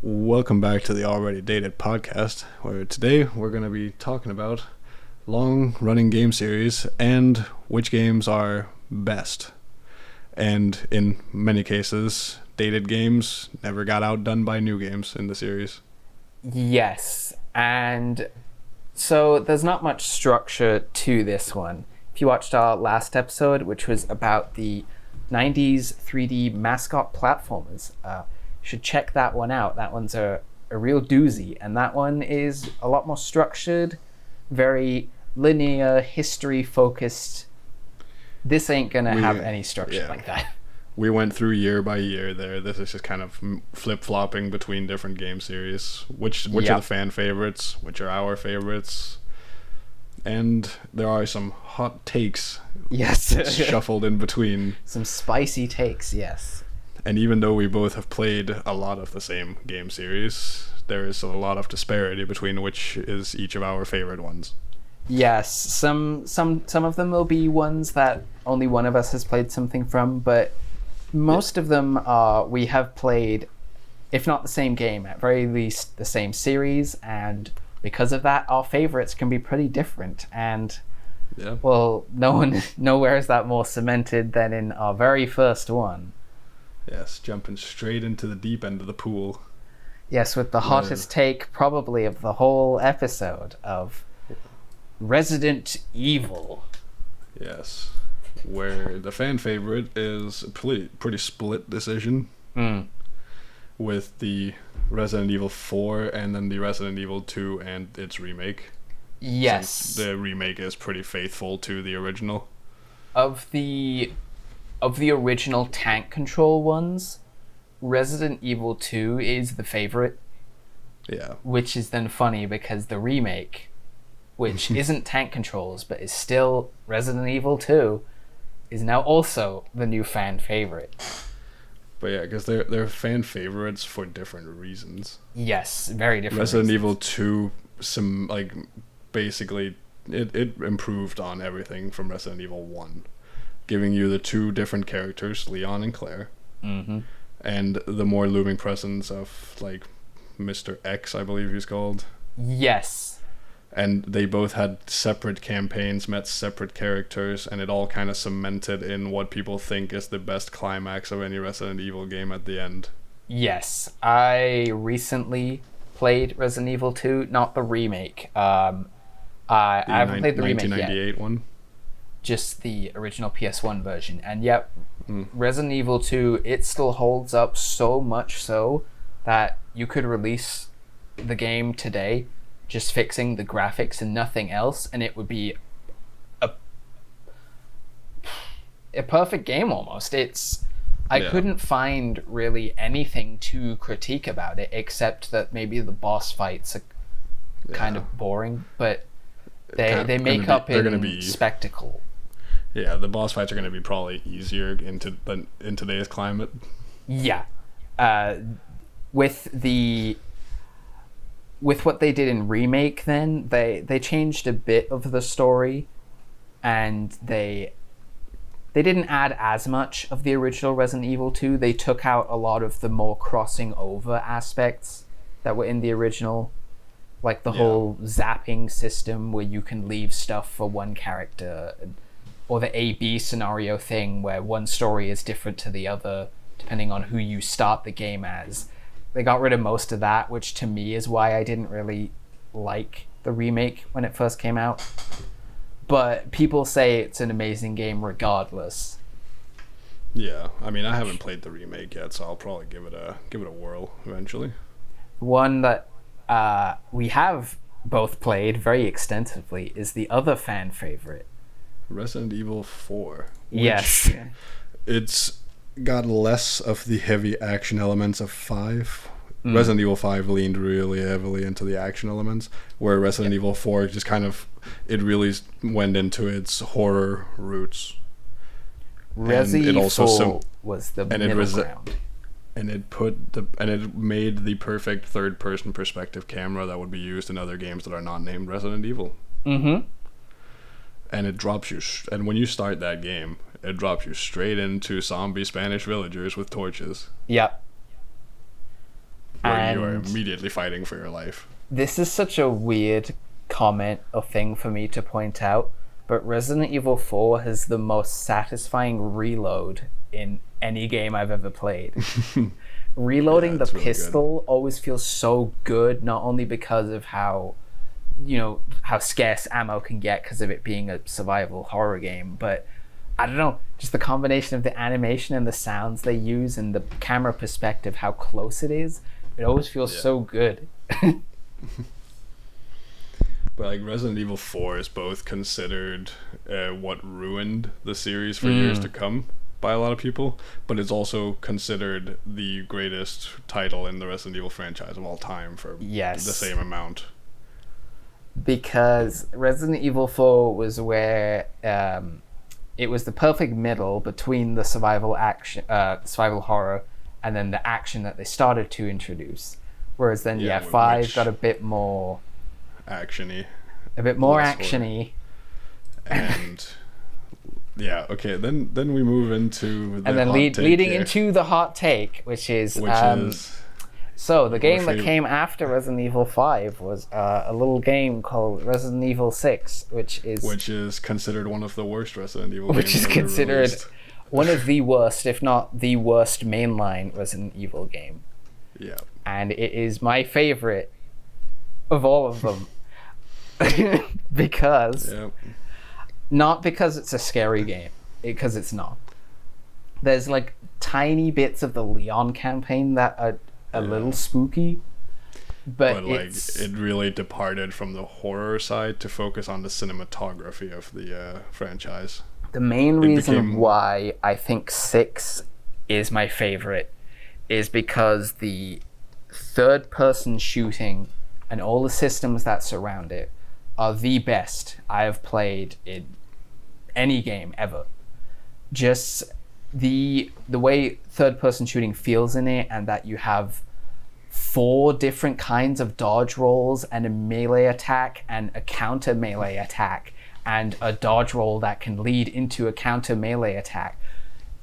Welcome back to the Already Dated podcast, where today we're going to be talking about long-running game series and which games are best. And in many cases, dated games never got outdone by new games in the series. Yes, and so there's not much structure to this one. If you watched our last episode, which was about the 90s 3D mascot platformers, you should check that one out. That one's a real doozy, and that one is a lot more structured, very linear, history-focused. This ain't gonna have any structure like that. We went through year by year there. This is just kind of flip-flopping between different game series. Which are the fan favorites, which are our favorites. And there are some hot takes shuffled in between. Some spicy takes, yes. And even though we both have played a lot of the same game series, there is a lot of disparity between which is each of our favorite ones. Yes, some of them will be ones that only one of us has played something from, but most of them we have played, if not the same game, at very least the same series, and because of that, our favorites can be pretty different. And well, nowhere is that more cemented than in our very first one. Yes, jumping straight into the deep end of the pool. Yes, with the hottest take probably of the whole episode of Resident Evil. Yes, where the fan favorite is a pretty split decision with the Resident Evil 4 and then the Resident Evil 2 and its remake. Yes. Since the remake is pretty faithful to the original. Of the original tank control ones, Resident Evil 2 is the favorite. Yeah. Which is then funny because the remake, which isn't tank controls but is still Resident Evil 2, is now also the new fan favorite. But yeah, because they're fan favorites for different reasons. Yes, very different Resident reasons. Evil 2, basically, it improved on everything from Resident Evil 1. Giving you the two different characters, Leon and Claire. Mm-hmm. And the more looming presence of, Mr. X, I believe he's called. Yes. And they both had separate campaigns, met separate characters, and it all kind of cemented in what people think is the best climax of any Resident Evil game at the end. Yes. I recently played Resident Evil 2, not the remake. I haven't played the remake yet. 1998 one? Just the original PS1 version. And yep, Resident Evil 2, it still holds up so much so that you could release the game today just fixing the graphics and nothing else, and it would be a perfect game almost. I couldn't find really anything to critique about it except that maybe the boss fights are kind of boring, but they make up in spectacle. Yeah, the boss fights are going to be probably easier in today's climate. Yeah. With what they did in remake, then they changed a bit of the story, and they didn't add as much of the original Resident Evil 2. They took out a lot of the more crossing over aspects that were in the original, like the whole zapping system where you can leave stuff for one character, or the A-B scenario thing where one story is different to the other depending on who you start the game as. They got rid of most of that, which to me is why I didn't really like the remake when it first came out. But people say it's an amazing game regardless. Yeah, I mean, I haven't played the remake yet, so I'll probably give it a whirl eventually. One that we have both played very extensively is the other fan favorite, Resident Evil 4. Yes. It's got less of the heavy action elements of 5. Resident Evil 5 leaned really heavily into the action elements, where Resident Evil 4 just it really went into its horror roots. Resident Evil 4 was the middle ground. And it made the perfect third-person perspective camera that would be used in other games that are not named Resident Evil. Mm-hmm. And it drops you, and when you start that game, it drops you straight into zombie Spanish villagers with torches. Yep. where you are And immediately fighting for your life. this is such a weird comment or thing for me to point out, but Resident Evil 4 has the most satisfying reload in any game I've ever played. Reloading the it's really pistol always feels so good, not only because of how scarce ammo can get because of it being a survival horror game, but I don't know, just the combination of the animation and the sounds they use and the camera perspective, how close it is, it always feels so good. But like Resident Evil 4 is both considered what ruined the series for years to come by a lot of people, but it's also considered the greatest title in the Resident Evil franchise of all time for the same amount. Because Resident Evil 4 was where it was the perfect middle between the survival horror and then the action that they started to introduce. Whereas then 5 got a bit more actiony. And yeah, okay, then we move into the and then hot take leading here, into the hot take, which is so the game that came after Resident Evil 5 was a little game called Resident Evil 6, which is considered one of the worst Resident Evil games. Which is considered released. One of the worst, if not the worst mainline Resident Evil game. Yeah. And it is my favorite of all of them. Because not because it's a scary game, because it's not. There's like tiny bits of the Leon campaign that are a little spooky, but like it really departed from the horror side to focus on the cinematography of the franchise. The main reason why I think 6 is my favorite is because the third-person shooting and all the systems that surround it are the best I have played in any game ever. Just the way third-person shooting feels in it, and that you have 4 different kinds of dodge rolls and a melee attack and a counter melee attack and a dodge roll that can lead into a counter melee attack.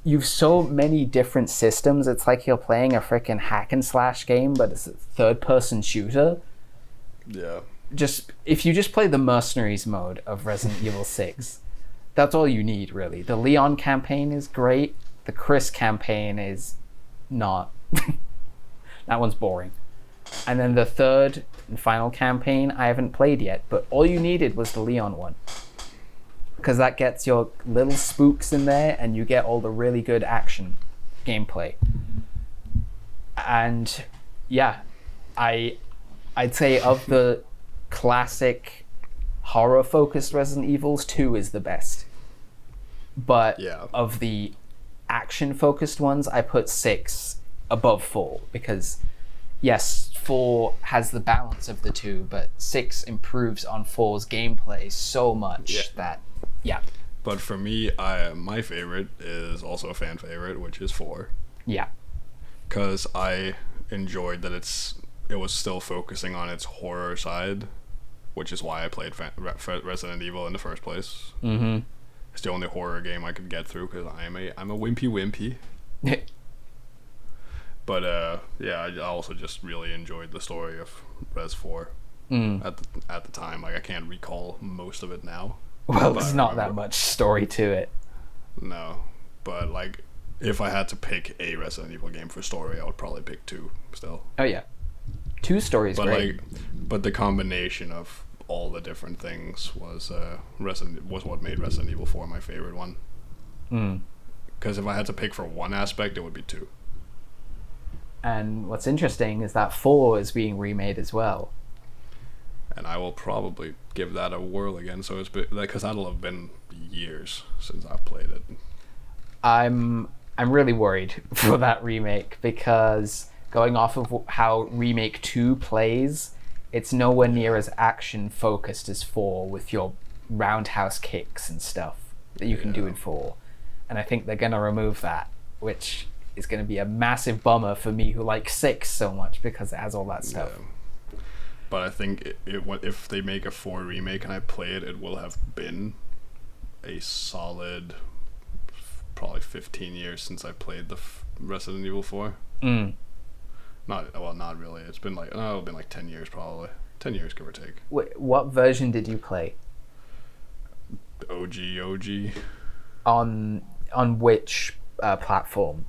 You've so many different systems. It's like you're playing a freaking hack and slash game, but it's a third-person shooter. Yeah. If you just play the Mercenaries mode of Resident Evil 6, that's all you need, really. The Leon campaign is great. The Chris campaign is not. That one's boring. And then the third and final campaign I haven't played yet, but all you needed was the Leon one. Because that gets your little spooks in there and you get all the really good action gameplay. And yeah, I'd say of the classic horror-focused Resident Evils, 2 is the best. But of the action-focused ones, I put 6 above 4, because yes, 4 has the balance of the 2, but 6 improves on 4's gameplay so much that But for me, my favorite is also a fan favorite, which is 4. Yeah. Because I enjoyed that it was still focusing on its horror side, which is why I played Resident Evil in the first place. Mm-hmm. It's the only horror game I could get through because I'm a wimpy. But I also just really enjoyed the story of Res 4 at the time. Like, I can't recall most of it now. Well, there's not that much story to it. No, but like, if I had to pick a Resident Evil game for story, I would probably pick 2 still. Oh yeah, 2 stories great. But the combination of all the different things was what made Resident Evil 4 my favorite one. Because if I had to pick for one aspect, it would be 2. And what's interesting is that 4 is being remade as well. And I will probably give that a whirl again. So it's because that'll have been years since I've played it. I'm really worried for that remake, because going off of how remake 2 plays, it's nowhere near as action focused as 4 with your roundhouse kicks and stuff that you can do in 4. And I think they're gonna remove that, which is gonna be a massive bummer for me who likes 6 so much because it has all that stuff. Yeah. But I think if they make a 4 remake and I play it, it will have been a solid probably 15 years since I played the Resident Evil 4. Not really. It's been like, it'll been like 10 years probably. 10 years, give or take. What version did you play? OG. On which platform?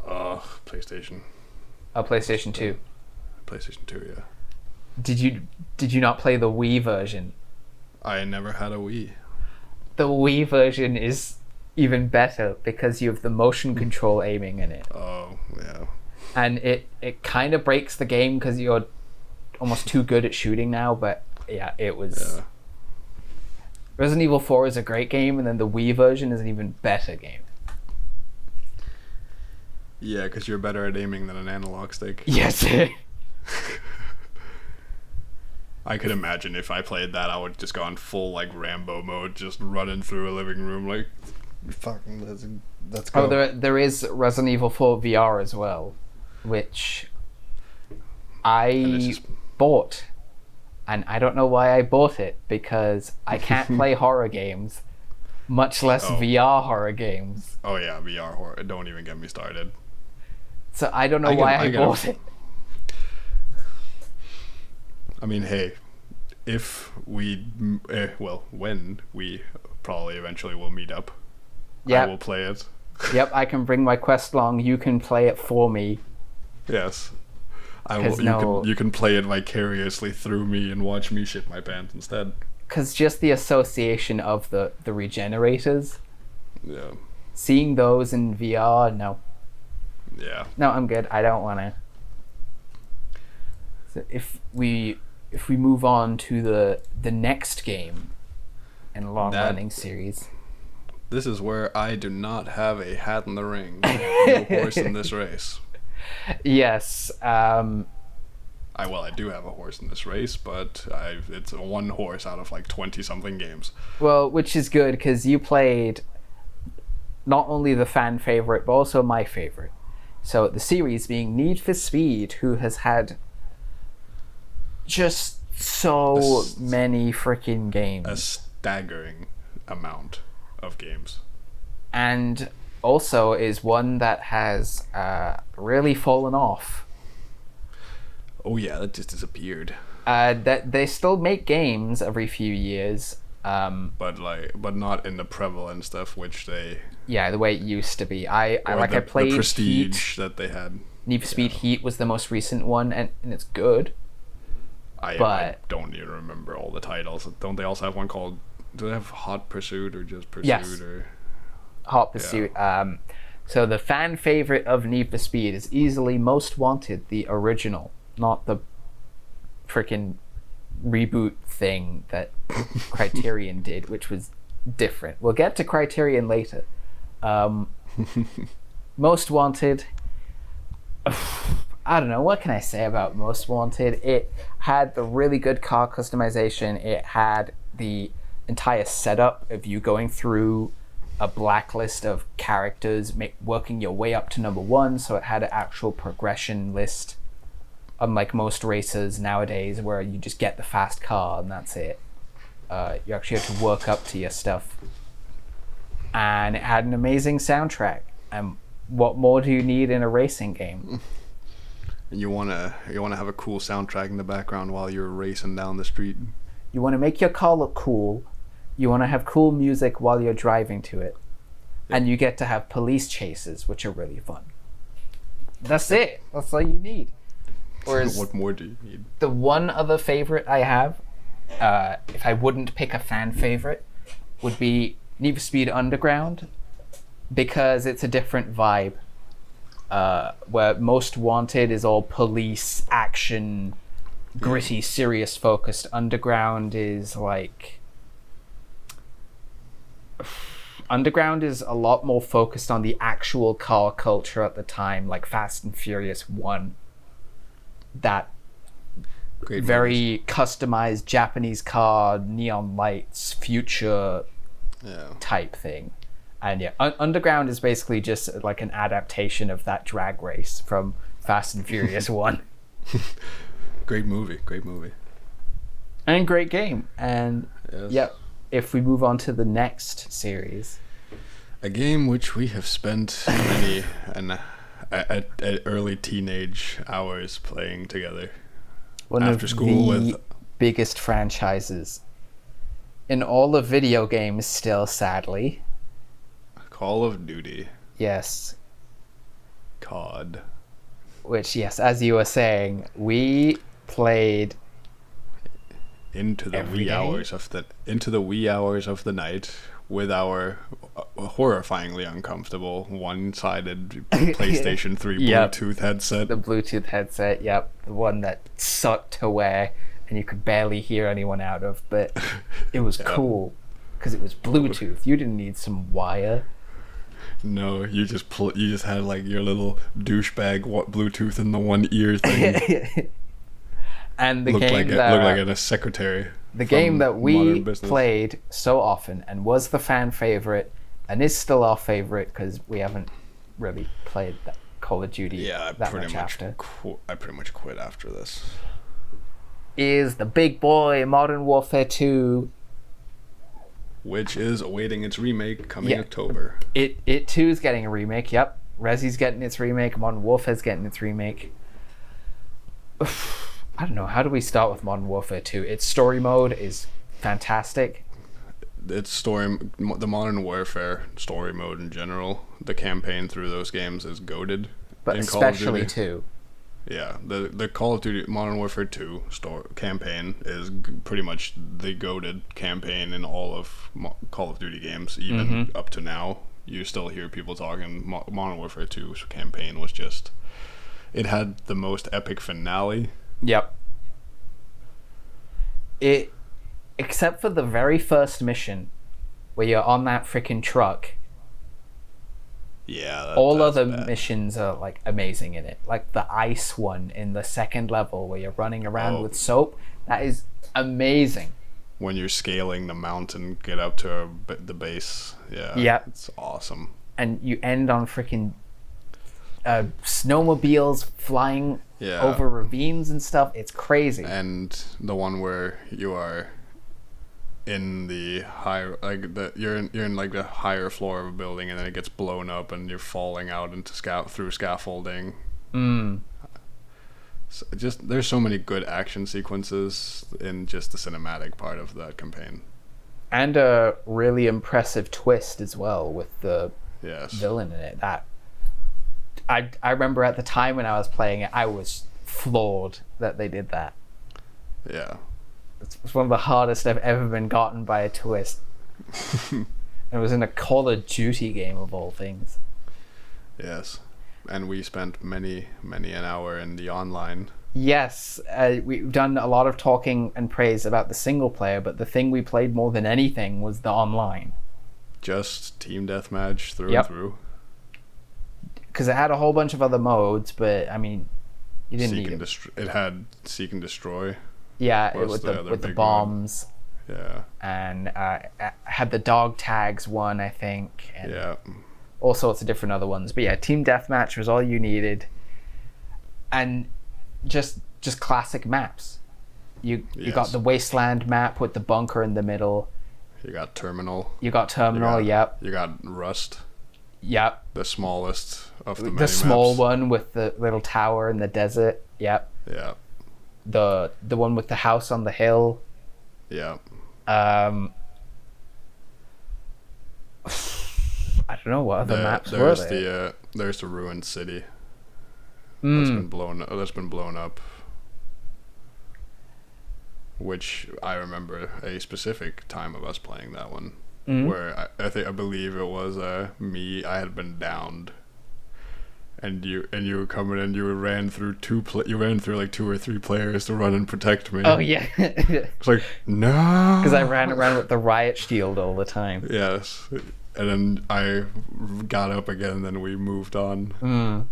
PlayStation. Oh, PlayStation 2. PlayStation 2, yeah. Did you not play the Wii version? I never had a Wii. The Wii version is even better because you have the motion control aiming in it. Oh, yeah. And it kind of breaks the game because you're almost too good at shooting now, but yeah, it was... Yeah. Resident Evil 4 is a great game, and then the Wii version is an even better game. Yeah, because you're better at aiming than an analog stick. Yes. I could imagine if I played that, I would just go on full like Rambo mode, just running through a living room like, fucking let's go. Oh, there is Resident Evil 4 VR as well, which I bought, and I don't know why I bought it because I can't play horror games, much less VR horror games. Oh yeah, VR horror. Don't even get me started. So I don't know why I bought it. I mean, hey, when we probably eventually will meet up, I will play it. Yep, I can bring my Quest along. You can play it for me. Yes, I will. You can play it vicariously through me and watch me shit my pants instead. Because just the association of the regenerators. Yeah. Seeing those in VR, no. Yeah. No, I'm good. I don't want to. So if we move on to the next game in a long-running series. This is where I do not have a hat in the ring. No horse in this race. Yes. I do have a horse in this race, but it's one horse out of like 20-something games. Well, which is good because you played not only the fan favorite, but also my favorite. So the series being Need for Speed, who has had just so many freaking games. A staggering amount of games. And also is one that has really fallen off. Oh yeah, that just disappeared. That they still make games every few years. But not in the prevalent stuff which they... Yeah, the way it used to be. I played the prestige Heat. that they had. Need for Speed Heat was the most recent one, and it's good. I don't even remember all the titles. Don't they also have one called... Do they have Hot Pursuit or just Pursuit? Yes. Or Hot Pursuit. Yeah. So the fan favorite of Need for Speed is easily Most Wanted, the original, not the freaking reboot thing that Criterion did, which was different. We'll get to Criterion later. Most Wanted, I don't know, what can I say about Most Wanted? It had the really good car customization. It had the entire setup of you going through a blacklist of characters, working your way up to number one, so it had an actual progression list, unlike most racers nowadays where you just get the fast car and that's it. You actually have to work up to your stuff. And it had an amazing soundtrack. And what more do you need in a racing game? And you wanna have a cool soundtrack in the background while you're racing down the street. You want to make your car look cool. You want to have cool music while you're driving to it. Yep. And you get to have police chases, which are really fun. That's it. That's all you need. Whereas what more do you need? The one other favorite I have, if I wouldn't pick a fan favorite, would be Need for Speed Underground, because it's a different vibe. Where Most Wanted is all police action, gritty, serious focused. Underground is like... Underground is a lot more focused on the actual car culture at the time, like Fast and Furious 1. That Great very movies. Customized Japanese car, neon lights, future type thing. And yeah, Underground is basically just like an adaptation of that drag race from Fast and Furious 1. Great movie. And great game. And yes. yeah, if we move on to the next series. A game which we have spent many an at early teenage hours playing together. One After of school the with biggest franchises in all of video games still, sadly. Call of Duty, Yes. COD. Which, yes, as you were saying, we played into the every wee day? hours of the night with our horrifyingly uncomfortable one-sided PlayStation 3 Yep. Bluetooth headset. the Bluetooth headset, yep, the one that sucked to wear and you could barely hear anyone out of, but it was cool because it was Bluetooth. You didn't need some wire. No, you just had like your little douchebag Bluetooth in the one ear thing. And the looked game like a secretary. the game that we Modern Business. played so often and was the fan favorite and is still our favorite because we haven't really played that Call of Duty Yeah, that much after, I pretty much quit after this. is the big boy Modern Warfare 2. Which is awaiting its remake coming Yeah. October. It too is getting a remake. Yep, Resi's getting its remake. Modern Warfare's getting its remake. I don't know. How do we start with Modern Warfare 2? Its story mode is fantastic. Its the Modern Warfare story mode in general, the campaign through those games is goated. But in Call of especially Duty. 2. Yeah, the Call of Duty Modern Warfare 2 campaign is pretty much the goated campaign in all of Call of Duty games, even up to now. You still hear people talking. Modern Warfare 2's campaign was just... It had the most epic finale. Yep. Except for the very first mission, where you're on that freaking truck. Yeah, All that's other bad. missions are like amazing in it. Like the ice one in the second level, where you're running around Oh. with soap. That is amazing. When you're scaling the mountain, get up to the base. Yeah, Yep. it's awesome. And you end on freaking snowmobiles flying Yeah. over ravines and stuff. It's crazy. And the one where you are in the higher, like you're in like the higher floor of a building, and then it gets blown up, and you're falling out into through scaffolding. So there's so many good action sequences in just the cinematic part of that campaign. And a really impressive twist as well with the Yes. villain in it. That I remember at the time when I was playing it, I was floored that they did that. Yeah. It's one of the hardest I've ever been gotten by a twist. It was in a Call of Duty game of all things. Yes. And we spent many an hour in the online. Yes, we've done a lot of talking and praise about the single player, but the thing we played more than anything was the online. Just team deathmatch through Yep. and through. Because it had a whole bunch of other modes, but I mean, you didn't need it. It had seek and destroy. Yeah, What's with the the other with the big bombs, Yeah. and had the dog tags one, I think, and Yeah. all sorts of different other ones. But yeah, team deathmatch was all you needed, and just classic maps. You got Yes. the wasteland map with the bunker in the middle. You got Terminal. You got terminal. Yep, You got Rust, yep. the smallest of the many The small maps. one with the little tower in the desert. Yep. Yeah. The one with the house on the hill. Yeah. I don't know what other maps were there. There's the ruined city Hmm. that's been blown up, which I remember a specific time of us playing that one, where I believe it was me. I had been downed, and you were coming and you ran through like 2 or 3 players to run and protect me. Oh yeah, because It's like, no, I ran around with the riot shield all the time. Yes. And then I got up again, and then we moved on.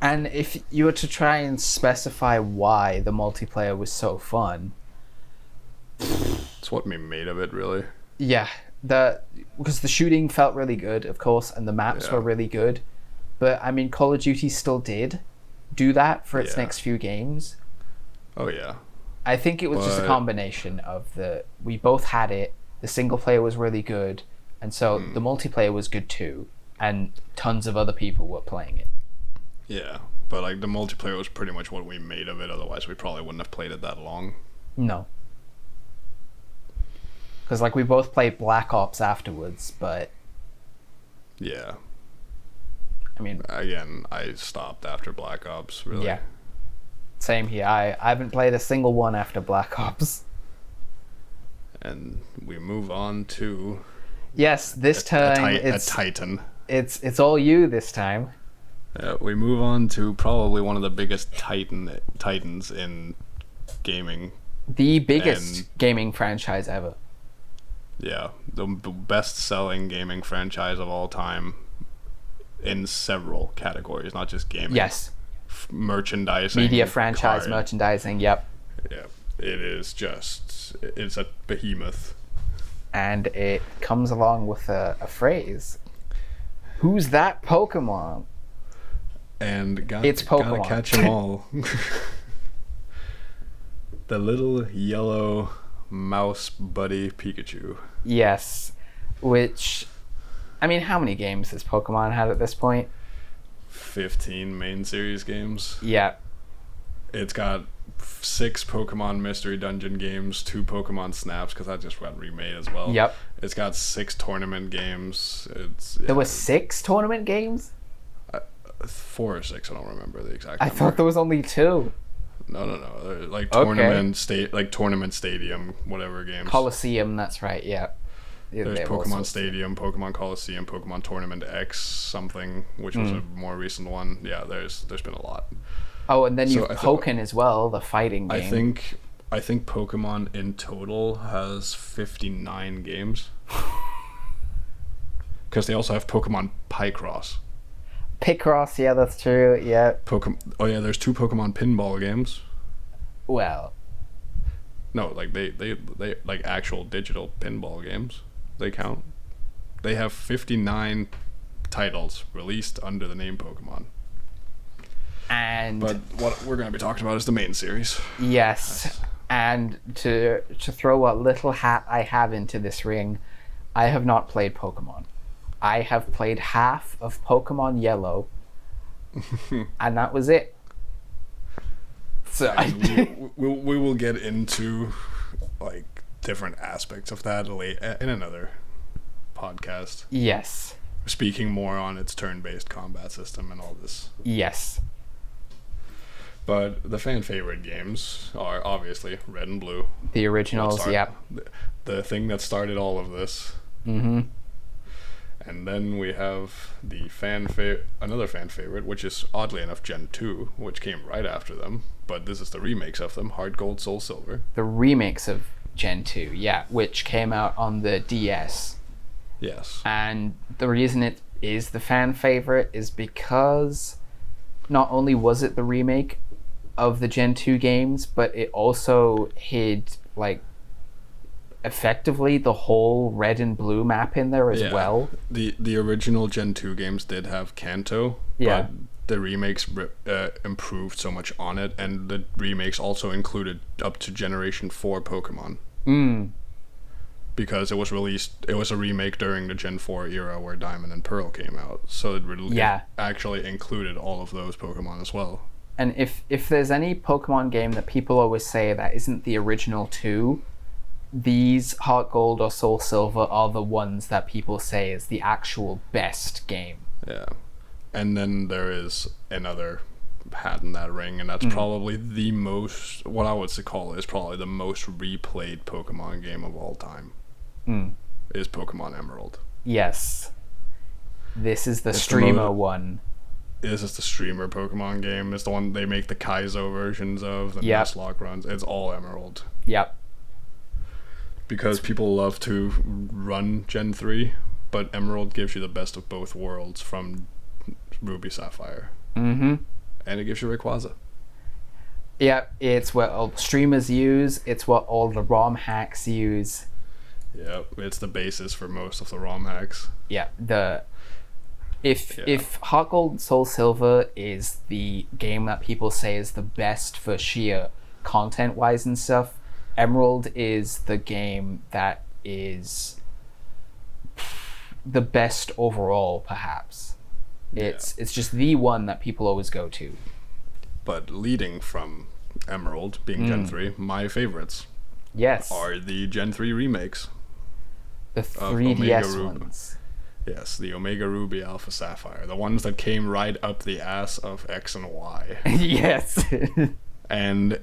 And if you were to try and specify why the multiplayer was so fun, It's what made of it, really. yeah, because the shooting felt really good, of course, and the maps Yeah. were really good. But I mean, Call of Duty still did do that for its Yeah. next few games. Oh, yeah. I think it was just a But- combination of we both had it, the single player was really good, and so the multiplayer was good too, and tons of other people were playing it. Yeah, but like the multiplayer was pretty much what we made of it. Otherwise, we probably wouldn't have played it that long. No. Because, like, we both played Black Ops afterwards, but, Yeah. I mean, Again, I stopped after Black Ops. Really. yeah. Same here. I haven't played a single one after Black Ops. And we move on to Yes, this time a Titan. it's all you this time. We move on to probably one of the biggest titans in gaming. The biggest And- gaming franchise ever. Yeah, the best-selling gaming franchise of all time in several categories, not just gaming. Yes. Merchandising, Media franchise, card. merchandising, yep. Yeah, it's a behemoth. And it comes along with a phrase. Who's that Pokemon? And It's Pokemon. gotta catch them all. The little yellow mouse buddy Pikachu. Yes. Which, I mean, how many games has Pokemon had at this point? 15 main series games. Yeah. It's got 6 Pokemon Mystery Dungeon games, 2 Pokemon Snaps, because that just got remade as well. Yep. It's got 6 tournament games. There were 6 tournament games? 4 or 6, I don't remember the exact I number. thought there was only 2. No. They're like Okay. tournament stadium, whatever games. Coliseum, that's right, yeah. Yeah, There's they have all Pokemon sorts. Stadium, Pokemon Coliseum, Pokemon Tournament X something, which was a more recent one. Yeah, there's been a lot. Oh, and then So you've I thi- Pokken as well, the fighting game. I think Pokemon in total has 59 games. Because they also have Pokemon Picross. Picross, yeah, that's true, yeah. Oh yeah, there's 2 Pokemon pinball games. Well, No, like they like actual digital pinball games. They count. They have 59 titles released under the name Pokemon. and But what we're going to be talking about is the main series. yes, and to throw what little hat I have into this ring, I have not played Pokemon. I have played half of Pokemon Yellow, and that was it. So we will get into like different aspects of that in another podcast. yes, Speaking more on its turn-based combat system and all this. yes, But the fan favorite games are obviously Red and Blue. the originals, yep. The thing that started all of this. Mm-hmm. And then we have the another fan favorite, which is oddly enough Gen 2, which came right after them. But this is the remakes of them: Heart Gold, Soul Silver. The remakes of Gen 2, yeah, which came out on the DS. Yes. And the reason it is the fan favorite is because not only was it the remake of the Gen 2 games, but it also hid, like, effectively the whole red and blue map in there as well. The original Gen 2 games did have Kanto, Yeah. but the remakes improved so much on it, and the remakes also included up to Generation 4 Pokemon. Because it was a remake during the Gen 4 era where Diamond and Pearl came out, so it actually included all of those Pokemon as well. And if there's any Pokemon game that people always say that isn't the original 2, these Heart Gold or Soul Silver are the ones that people say is the actual best game. Yeah. And then there is another hat in that ring, and that's probably the most, what I would call is probably the most replayed Pokemon game of all time. Is Pokemon Emerald. Yes. This is the It's the streamer one. This is the streamer Pokemon game. It's the one they make the Kaizo versions of, the Yep. Nuzlocke runs. It's all Emerald. Yep. Because people love to run Gen 3, but Emerald gives you the best of both worlds from Ruby Sapphire. Mm-hmm. And it gives you Rayquaza. Yeah, it's what all streamers use. It's what all the ROM hacks use. Yeah, it's the basis for most of the ROM hacks. Yeah, if Heart Gold Soul Silver is the game that people say is the best for sheer content wise and stuff, Emerald is the game that is the best overall, perhaps. It's just the one that people always go to. But leading from Emerald being Gen 3, my favorites Yes. are the Gen 3 remakes. The of 3DS Omega ones. Yes, the Omega Ruby Alpha Sapphire. The ones that came right up the ass of X and Y. Yes. And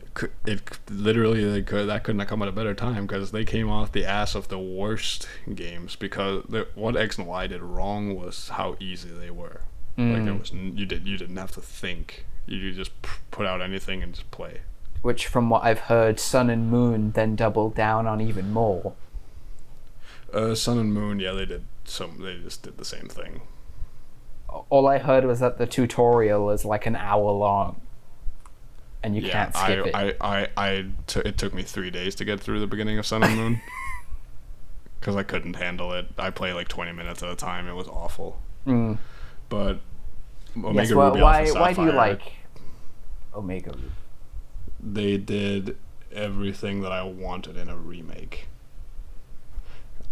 it literally that couldn't have come at a better time because they came off the ass of the worst games because what X and Y did wrong was how easy they were. Like there was you didn't have to think. You just put out anything and just play. Which, from what I've heard, Sun and Moon then doubled down on even more. Sun and Moon, yeah, they just did the same thing. All I heard was that the tutorial is like an hour long, and you can't skip it. It took me 3 days to get through the beginning of Sun and Moon because I couldn't handle it. I play like 20 minutes at a time. It was awful. But Omega Ruby Alpha Sapphire, why do you like Omega Ruby? They did everything that I wanted in a remake.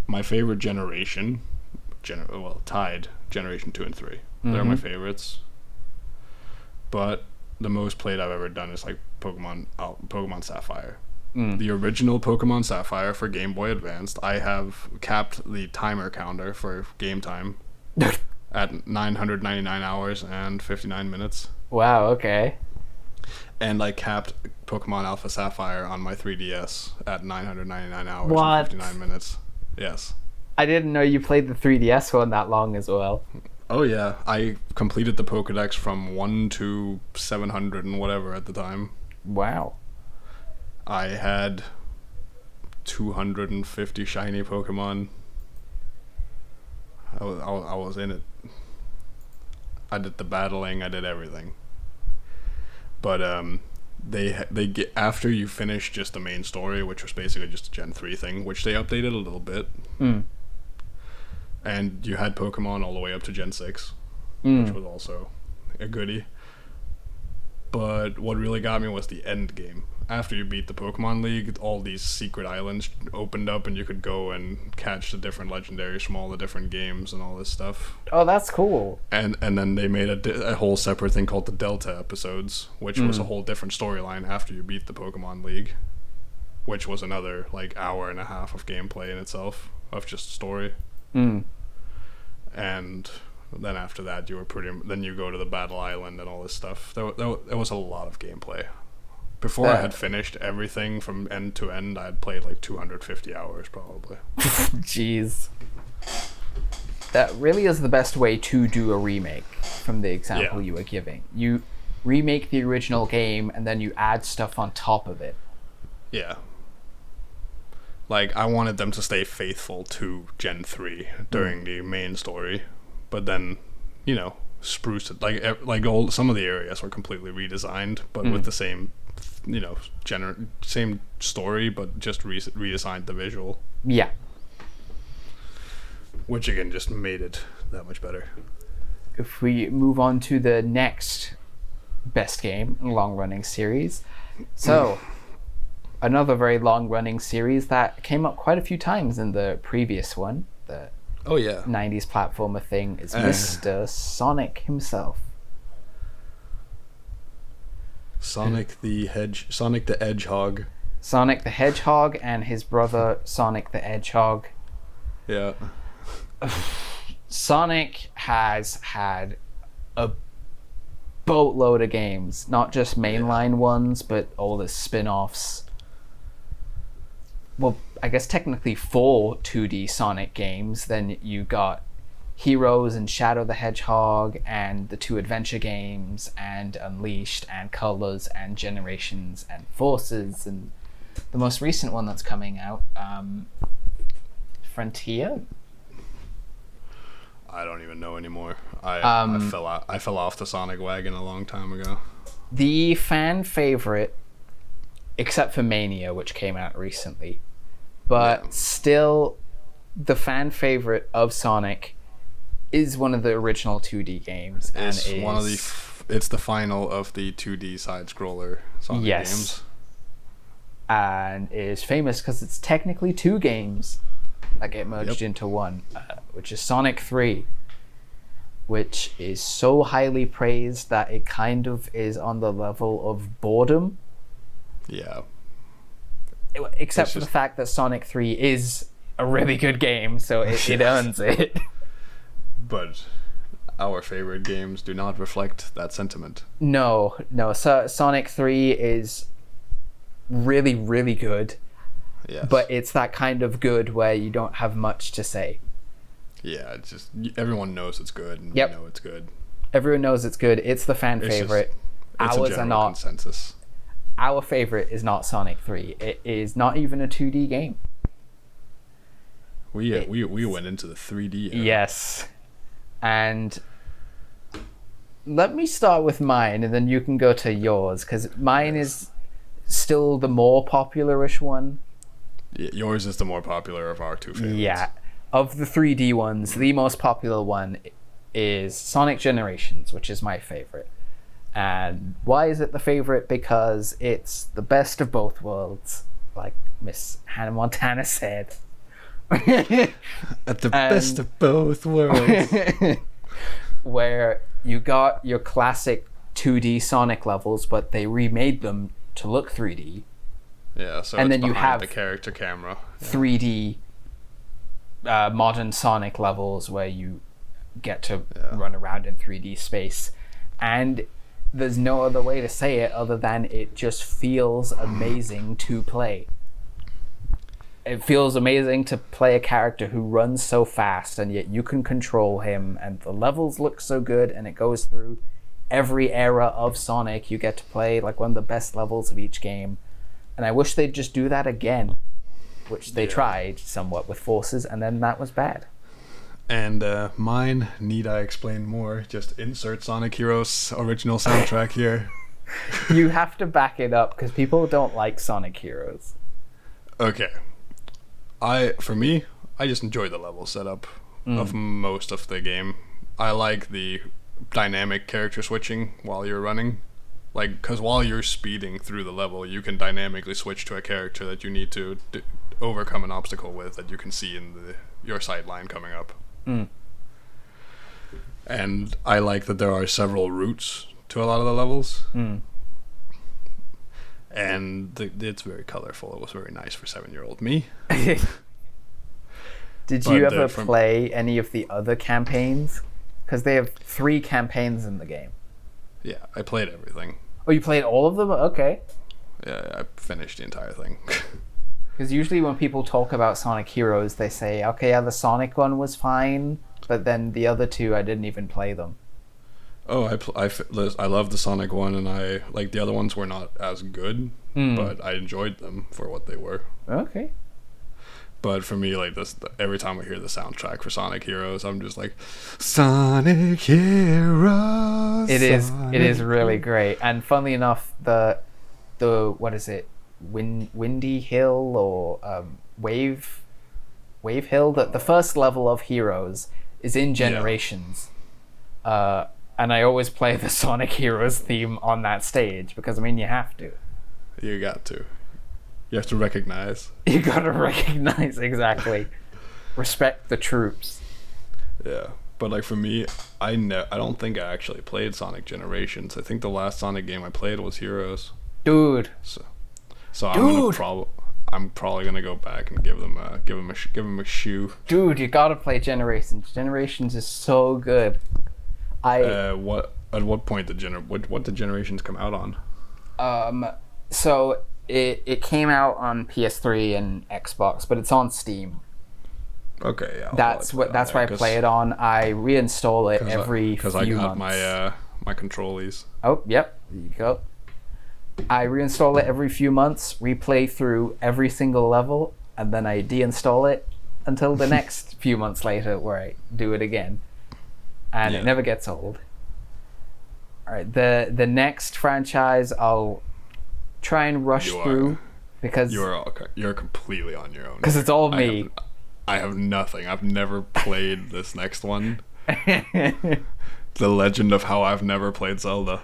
My favorite generation, tied Generation 2 and 3. They're my favorites. But the most played I've ever done is like Pokemon Sapphire. The original Pokemon Sapphire for Game Boy Advanced, I have capped the timer counter for game time at 999 hours and 59 minutes. Wow, okay. And I capped Pokemon Alpha Sapphire on my 3DS at 999 hours What? and 59 minutes. Yes. I didn't know you played the 3DS one that long as well. Oh yeah, I completed the Pokedex from 1 to 700 and whatever at the time. Wow. I had 250 shiny Pokemon. I was in it. I did the battling, I did everything. But they get after you finish just the main story, which was basically just a Gen 3 thing, which they updated a little bit. And you had Pokemon all the way up to Gen 6, which was also a goodie. But what really got me was the end game. After you beat the Pokemon League, all these secret islands opened up and you could go and catch the different legendaries from all the different games and all this stuff. Oh, that's cool. And then they made a whole separate thing called the Delta episodes, which was a whole different storyline after you beat the Pokemon League, which was another like hour and a half of gameplay in itself of just story. And then after that, then you go to the Battle Island and all this stuff. There was a lot of gameplay. Before I had finished everything from end to end, I had played like 250 hours probably. Jeez. That really is the best way to do a remake from the example you were giving. You remake the original game and then you add stuff on top of it. Yeah. Like, I wanted them to stay faithful to Gen 3 during the main story, but then, spruce it. Like some of the areas were completely redesigned, but with the same, same story, but just redesigned the visual. Yeah. Which, again, just made it that much better. If we move on to the next best game in a long-running series. So... another very long-running series that came up quite a few times in the previous one, the 90s platformer thing, is Mr. Sonic himself. Sonic the Hedgehog. Sonic the Hedgehog and his brother Sonic the Hedgehog. Yeah. Sonic has had a boatload of games, not just mainline ones, but all the spin-offs. Well, I guess technically 4 2D Sonic games. Then you got Heroes and Shadow the Hedgehog and the 2 adventure games and Unleashed and Colors and Generations and Forces and the most recent one that's coming out, Frontier? I don't even know anymore. I fell off the Sonic wagon a long time ago. The fan favorite, except for Mania, which came out recently, but still the fan favorite of Sonic is one of the original 2D games. It's the final of the 2D side scroller Sonic games. And is famous because it's technically 2 games that get merged into one, which is Sonic 3. which is so highly praised that it kind of is on the level of boredom. Yeah. Except for the fact that Sonic 3 is a really good game, so it earns it. But our favorite games do not reflect that sentiment. No. So Sonic 3 is really, really good. Yes. But it's that kind of good where you don't have much to say. Yeah, it's just everyone knows it's good, and Yep. we know it's good. Everyone knows it's good. It's the fan favorite. It's Ours a are general not. consensus. Our favorite is not Sonic 3. It is not even a 2D game. We went into the 3D era. Yes. And let me start with mine, and then you can go to yours, because mine is still the more popular-ish one. Yours is the more popular of our two favorites. Yeah. Of the 3D ones, the most popular one is Sonic Generations, which is my favorite. And why is it the favorite? Because it's the best of both worlds, like Miss Hannah Montana said. At the best of both worlds. Where you got your classic 2D Sonic levels, but they remade them to look 3D. Yeah, so And it's then you behind have the character camera. 3D modern Sonic levels where you get to run around in 3D space. And there's no other way to say it other than it just feels amazing to play. It feels amazing to play a character who runs so fast, and yet you can control him, and the levels look so good, and it goes through every era of Sonic. You get to play like one of the best levels of each game. And I wish they'd just do that again, which they tried somewhat with Forces, and then that was bad. And mine, need I explain more? Just insert Sonic Heroes original soundtrack here. You have to back it up, because people don't like Sonic Heroes. Okay. For me, I just enjoy the level setup of most of the game. I like the dynamic character switching while you're running. Like, because while you're speeding through the level, you can dynamically switch to a character that you need to overcome an obstacle with that you can see in your sideline coming up. And I like that there are several routes to a lot of the levels. And it's very colorful. It was very nice for 7-year-old me. Did you ever play any of the other campaigns? Because they have 3 campaigns in the game. Yeah, I played everything. Oh, you played all of them? Okay. Yeah, I finished the entire thing. Because usually when people talk about Sonic Heroes, they say, okay, yeah, the Sonic one was fine, but then the other 2, I didn't even play them. Oh, I love the Sonic one, and I like the other ones were not as good, but I enjoyed them for what they were. Okay. But for me, like every time I hear the soundtrack for Sonic Heroes, I'm just like, Sonic Heroes. It is really great. And funnily enough, the what is it, Windy Hill or Wave Hill? The first level of Heroes is in Generations. And I always play the Sonic Heroes theme on that stage because, I mean, you have to. You got to. You have to recognize. You gotta recognize, exactly. Respect the troops. Yeah. But, like, for me, I don't think I actually played Sonic Generations. I think the last Sonic game I played was Heroes. Dude. So I'm probably gonna go back and give them a shoe. Dude, you gotta play Generations. Generations is so good. At what point what did Generations come out on? So it came out on PS3 and Xbox, but it's on Steam. Okay, yeah. That's where I play it on. I reinstall it every few months. Because I got my controllies. Oh, yep. There you go. I reinstall it every few months, replay through every single level, and then I deinstall it until the next few months later where I do it again. And it never gets old. Alright, the next franchise I'll try and rush through because you're completely on your own. Because it's all me. I have nothing. I've never played this next one. The legend of how I've never played Zelda.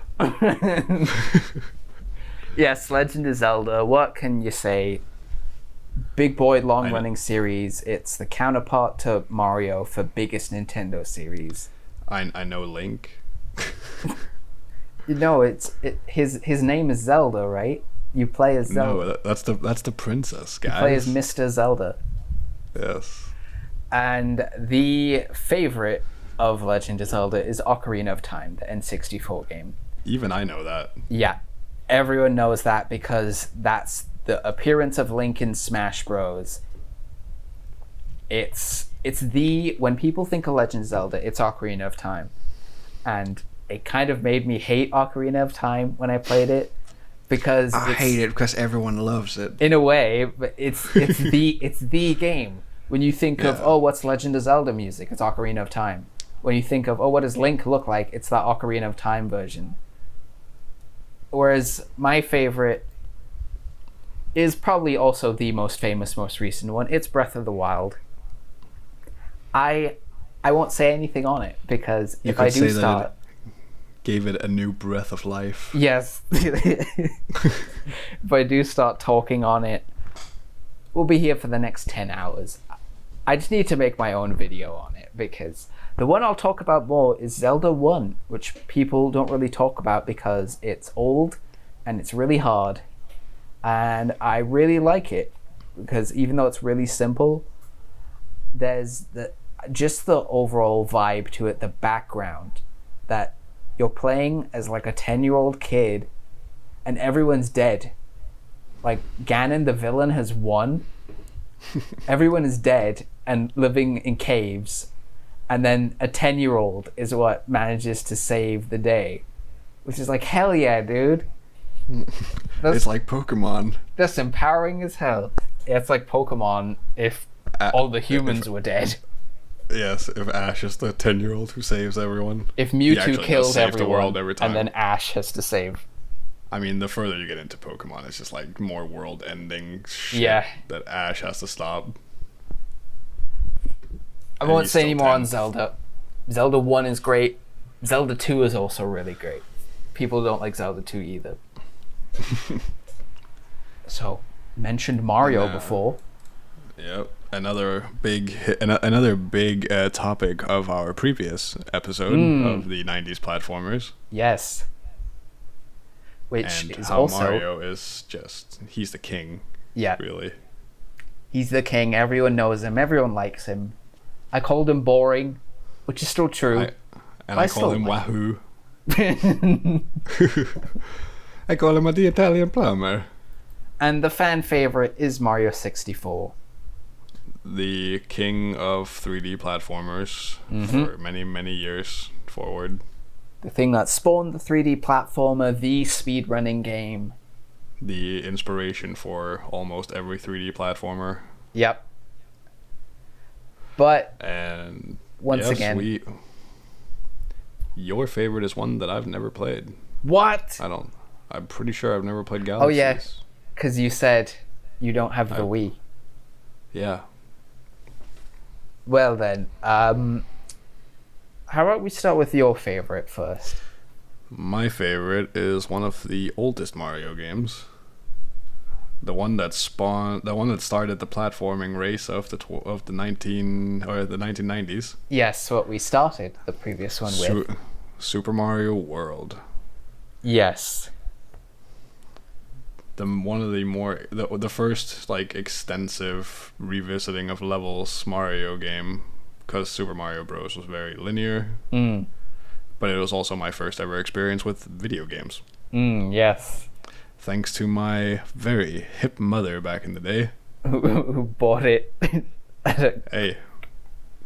Yes, Legend of Zelda. What can you say? Big boy, long-running series. It's the counterpart to Mario for biggest Nintendo series. I know Link. You know, his name is Zelda, right? You play as Zelda. No, that's the princess, guys. You play as Mr. Zelda. Yes. And the favorite of Legend of Zelda is Ocarina of Time, the N64 game. Even I know that. Yeah, everyone knows that because that's the appearance of Link in Smash Bros. When people think of Legend of Zelda, it's Ocarina of Time. And it kind of made me hate Ocarina of Time when I played it because I hate it because everyone loves it. In a way, but it's the game. When you think of what's Legend of Zelda music, it's Ocarina of Time. When you think of what does Link look like, it's that Ocarina of Time version. Whereas my favorite is probably also the most famous, most recent one. It's Breath of the Wild. I won't say anything on it because if I do start, gave it a new breath of life. Yes. If I do start talking on it, we'll be here for the next 10 hours. I just need to make my own video on it because the one I'll talk about more is Zelda 1, which people don't really talk about because it's old and it's really hard. And I really like it because even though it's really simple, there's just the overall vibe to it, the background that you're playing as like a 10-year-old kid and everyone's dead. Like Ganon, the villain, has won. Everyone is dead and living in caves. And then a 10-year-old is what manages to save the day. Which is like, hell yeah, dude. It's like Pokemon. That's empowering as hell. Yeah, it's like Pokemon if all the humans were dead. Yes, if Ash is the 10-year-old who saves everyone. If Mewtwo kills everyone, the world every time. and then Ash has to save. I mean, the further you get into Pokemon, it's just like more world-ending shit that Ash has to stop. I won't say any more on Zelda. Zelda 1 is great. Zelda 2 is also really great. People don't like Zelda 2 either. So, mentioned Mario before. Yep. Another big topic of our previous episode of the 90s platformers. Yes. Which and is how also Mario is just, he's the king. Yeah. Really. He's the king. Everyone knows him. Everyone likes him. I called him boring, which is still true. I call him Wahoo. I call him the Italian plumber. And the fan favorite is Mario 64. The king of 3D platformers for many, many years forward. The thing that spawned the 3D platformer, the speedrunning game. The inspiration for almost every 3D platformer. Yep. But and once again, your favorite is one that I've never played. What? I'm pretty sure I've never played Galaxies. Oh yeah, because you said you don't have the Wii. Yeah. Well then, how about we start with your favorite first? My favorite is one of the oldest Mario games. The one that started the platforming race of the 1990s. Yes, what we started the previous one with. Super Mario World. Yes. The first like extensive revisiting of levels Mario game, because Super Mario Bros was very linear. But it was also my first ever experience with video games. Yes. Thanks to my very hip mother back in the day. Who bought it at a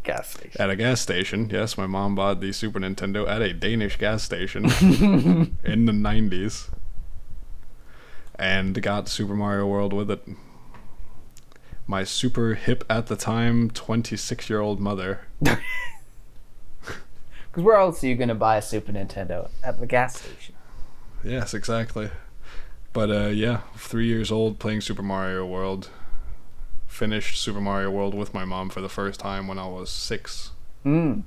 gas station. At a gas station, yes. My mom bought the Super Nintendo at a Danish gas station in the 90s. And got Super Mario World with it. My super hip at the time 26-year-old mother. Because where else are you going to buy a Super Nintendo? At the gas station. Yes, exactly. But 3 years old playing Super Mario World. Finished Super Mario World with my mom for the first time when I was 6. I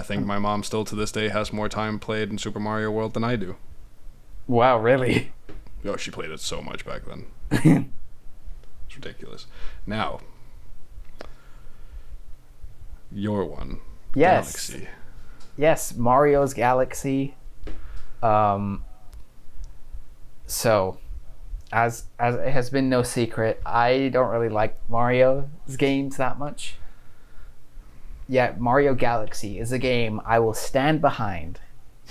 think my mom still to this day has more time played in Super Mario World than I do. Wow, really? Oh, she played it so much back then. It's ridiculous. Now, your one. Yes. Galaxy. Yes, Mario's Galaxy. So, as it has been no secret, I don't really like Mario's games that much. Yeah, Mario Galaxy is a game I will stand behind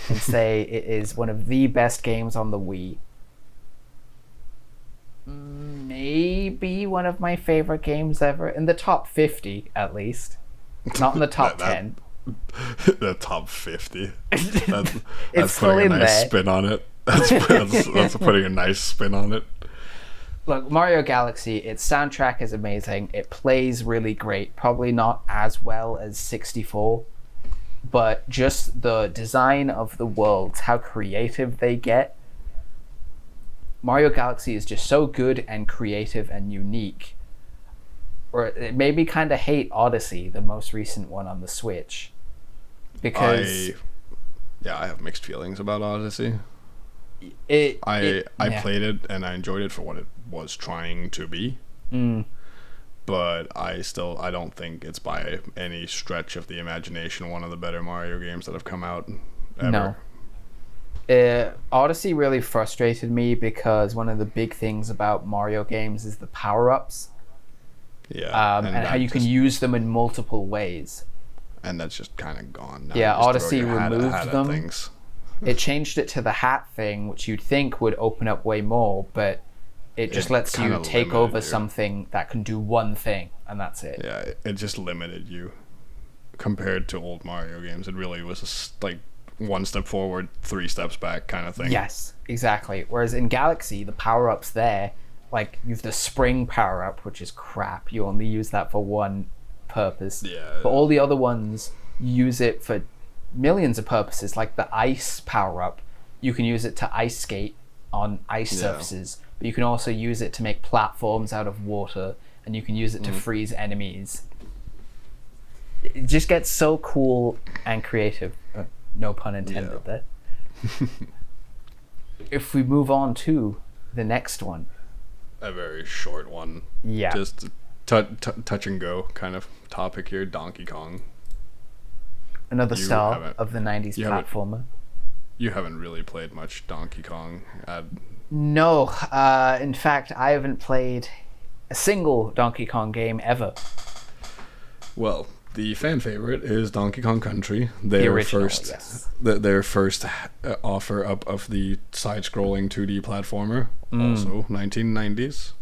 and say it is one of the best games on the Wii. Maybe one of my favorite games ever. In the top 50, at least. Not in the top 10. The top 50. That's It's still putting a in nice there. spin on it. That's putting a nice spin on it. Look, Mario Galaxy, its soundtrack is amazing. It plays really great. Probably not as well as 64, but just the design of the worlds, how creative they get. Mario Galaxy is just so good and creative and unique. Or it made me kind of hate Odyssey, the most recent one on the Switch, because I have mixed feelings about Odyssey. I played it and I enjoyed it for what it was trying to be. But I don't think it's by any stretch of the imagination one of the better Mario games that have come out ever. No. Odyssey really frustrated me because one of the big things about Mario games is the power-ups. Yeah. And how you can use them in multiple ways. And that's just kind of gone now. Yeah, You just throw Odyssey your hat removed at them. things. It changed it to the hat thing, which you'd think would open up way more, but it just lets you kinda take limited over you. something that can do one thing, and that's it. Yeah, it just limited you compared to old Mario games. It really was like one step forward, 3 steps back kind of thing. Yes, exactly. Whereas in Galaxy, the power-ups there, like you have the spring power-up, which is crap. You only use that for one purpose. Yeah. But all the other ones, you use it for millions of purposes, like the ice power-up. You can use it to ice skate on ice surfaces, but you can also use it to make platforms out of water, and you can use it to freeze enemies. It just gets so cool and creative. No pun intended there. If we move on to the next one. A very short one. Yeah. Just touch and go kind of topic here. Donkey Kong. Another You star haven't- of the 90s you haven't- platformer. You haven't really played much Donkey Kong. No, in fact, I haven't played a single Donkey Kong game ever. Well, the fan favorite is Donkey Kong Country. Their original, first, yes. their first offer up of the side-scrolling 2D platformer. Also 1990s.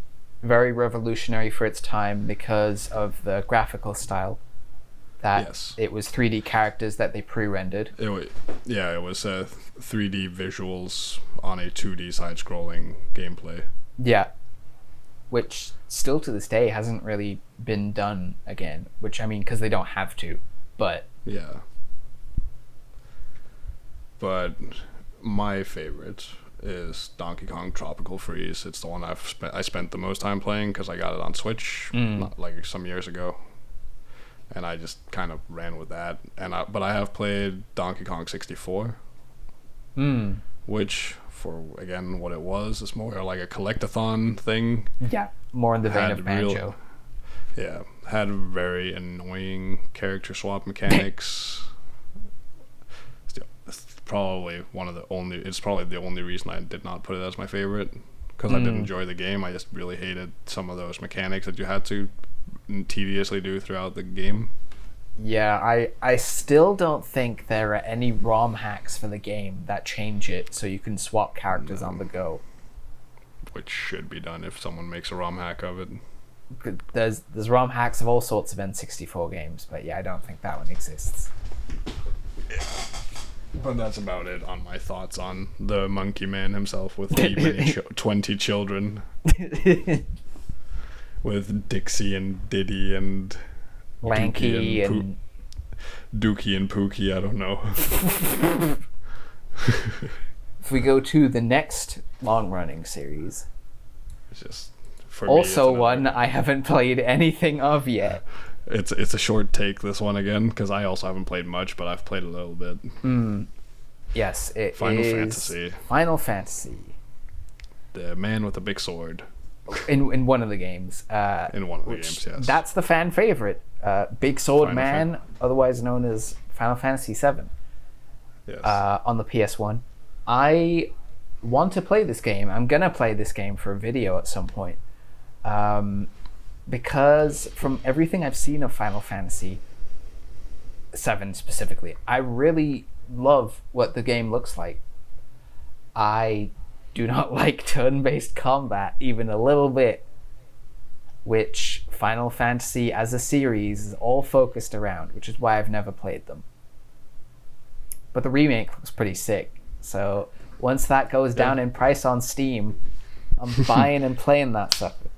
Very revolutionary for its time because of the graphical style. That Yes. it was 3D characters that they pre-rendered. It was 3D visuals on a 2D side-scrolling gameplay. Yeah. Which still to this day hasn't really been done again. Which, I mean, because they don't have to. But Yeah. But my favorite is Donkey Kong Tropical Freeze. It's the one I spent the most time playing because I got it on Switch not, like some years ago. And I just kind of ran with that. But I have played Donkey Kong 64. Which, for again what it was, is more like a collectathon thing. yeah, more in the vein Had of Banjo. Had very annoying character swap mechanics. It's probably the only reason I did not put it as my favorite, because I did enjoy the game. I just really hated some of those mechanics that you had to tediously do throughout the game. Yeah, I still don't think there are any ROM hacks for the game that change it so you can swap characters on the go. Which should be done if someone makes a ROM hack of it. There's ROM hacks of all sorts of N64 games, but yeah, I don't think that one exists. But that's about it on my thoughts on the Monkey Man himself with the many 20 children. With Dixie and Diddy and Lanky and Dookie and Pookie, I don't know. if we go to the next long-running series, It's just for me, also it's another- one I haven't played anything of yet. It's a short take, this one again, because I also haven't played much, but I've played a little bit. Yes, it Final is Fantasy. Final Fantasy. The man with the big sword. in one of the games. In one of the games, yes. That's the fan favorite. Big Sword Final Man, otherwise known as Final Fantasy VII, Yes. on the PS1. I want to play this game. I'm gonna play this game for a video at some point, because from everything I've seen of Final Fantasy VII specifically, I really love what the game looks like. I do not like turn-based combat even a little bit, which Final Fantasy as a series is all focused around, which is why I've never played them. But the remake looks pretty sick, so once that goes down in price on Steam, I'm buying and playing that sucker.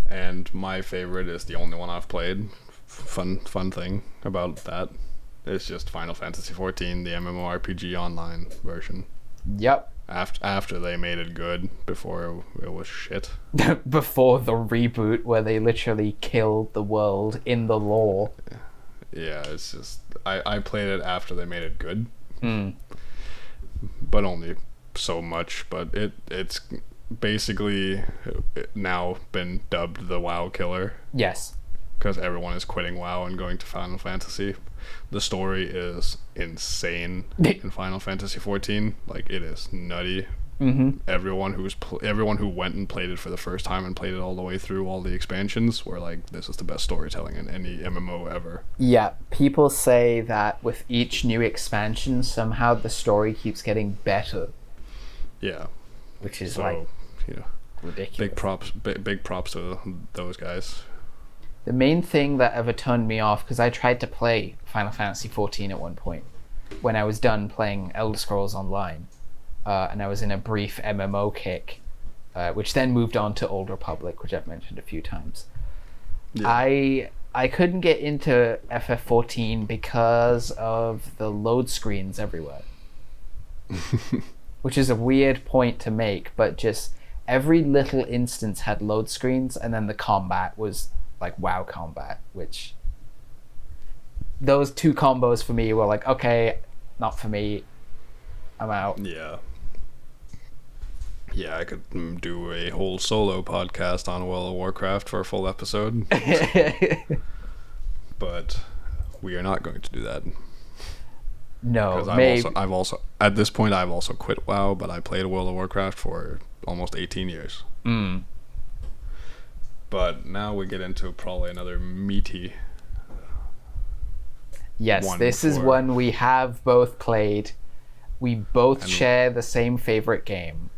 And my favorite is the only one I've played. Fun thing about that is just Final Fantasy XIV, the MMORPG online version. Yep. After they made it good, before it was shit. Before the reboot where they literally killed the world in the lore. Yeah, it's just I played it after they made it good. Mm. But only so much. But it's basically now been dubbed the WoW killer. Yes. Because everyone is quitting WoW and going to Final Fantasy. The story is insane in Final Fantasy XIV. Like, it is nutty. Mm-hmm. Everyone who went and played it for the first time and played it all the way through all the expansions were like, this is the best storytelling in any MMO ever. Yeah, people say that with each new expansion, somehow the story keeps getting better. Yeah. Which is ridiculous. Big props to those guys. The main thing that ever turned me off, because I tried to play Final Fantasy XIV at one point when I was done playing Elder Scrolls Online, and I was in a brief MMO kick, which then moved on to Old Republic, which I've mentioned a few times. Yeah. I couldn't get into FF14 because of the load screens everywhere. Which is a weird point to make, but just every little instance had load screens, and then the combat was like WoW combat, which those two combos for me were like, okay, not for me, I'm out. Yeah, I could do a whole solo podcast on World of Warcraft for a full episode. But we are not going to do that. No, because I've also at this point I've also quit WoW, but I played World of Warcraft for almost 18 years. But now we get into probably another meaty. Yes, this is one we have both played. We both share the same favorite game.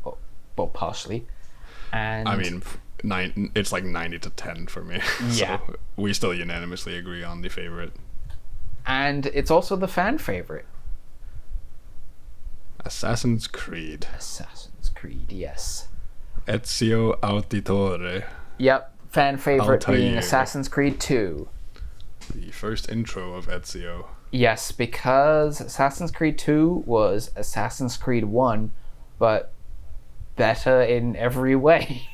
Well, partially. And I mean, it's like 90-10 for me. Yeah. So we still unanimously agree on the favorite. And it's also the fan favorite. Assassin's Creed. Assassin's Creed, yes. Ezio Auditore. Yep, fan favorite Altair. being Assassin's Creed 2. The first intro of Ezio. Yes, because Assassin's Creed 2 was Assassin's Creed 1, but better in every way.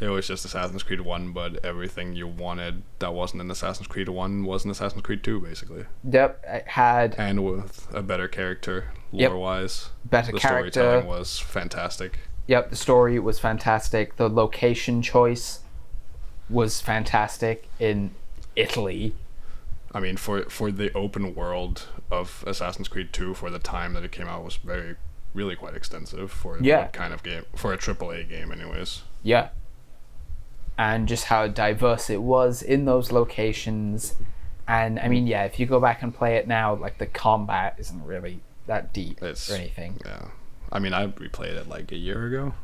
It was just Assassin's Creed 1, but everything you wanted that wasn't in Assassin's Creed 1 was in Assassin's Creed 2, basically. Yep, it had... And with a better character, lore-wise. Better character. The storytelling was fantastic. Yep, the story was fantastic. The location choice was fantastic in Italy. I mean, for the open world of Assassin's Creed 2, for the time that it came out, was really quite extensive for that kind of game, for a AAA game anyways. Yeah. And just how diverse it was in those locations. And I mean, yeah, if you go back and play it now, like, the combat isn't really that deep or anything. Yeah. I mean, I replayed it like a year ago.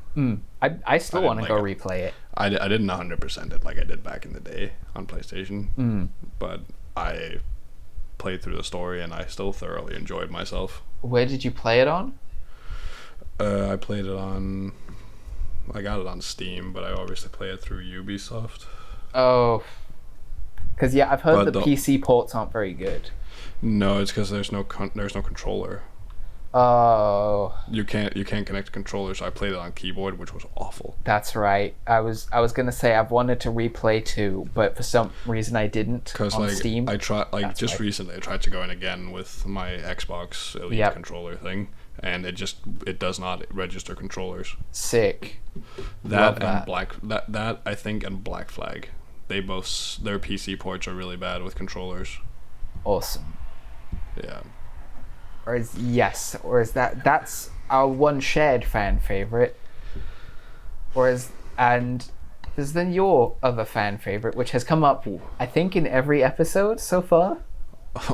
I still want to go replay it. I didn't 100% it like I did back in the day on PlayStation. But I played through the story and I still thoroughly enjoyed myself. Where did you play it on? I played it on... I got it on Steam, but I obviously play it through Ubisoft. Oh. Because, yeah, I've heard the PC ports aren't very good. No, it's because there's no controller. Oh. You can't connect a controller, so I played it on keyboard, which was awful. That's right. I was gonna say I've wanted to replay 2, but for some reason I didn't on Steam. I tried recently. I tried to go in again with my Xbox Elite controller thing, and it does not register controllers. Sick. That Love and that. that I think and Black Flag, their PC ports are really bad with controllers. Awesome. Yeah. Or is that's our one shared fan favorite? And there's then your other fan favorite, which has come up, I think, in every episode so far.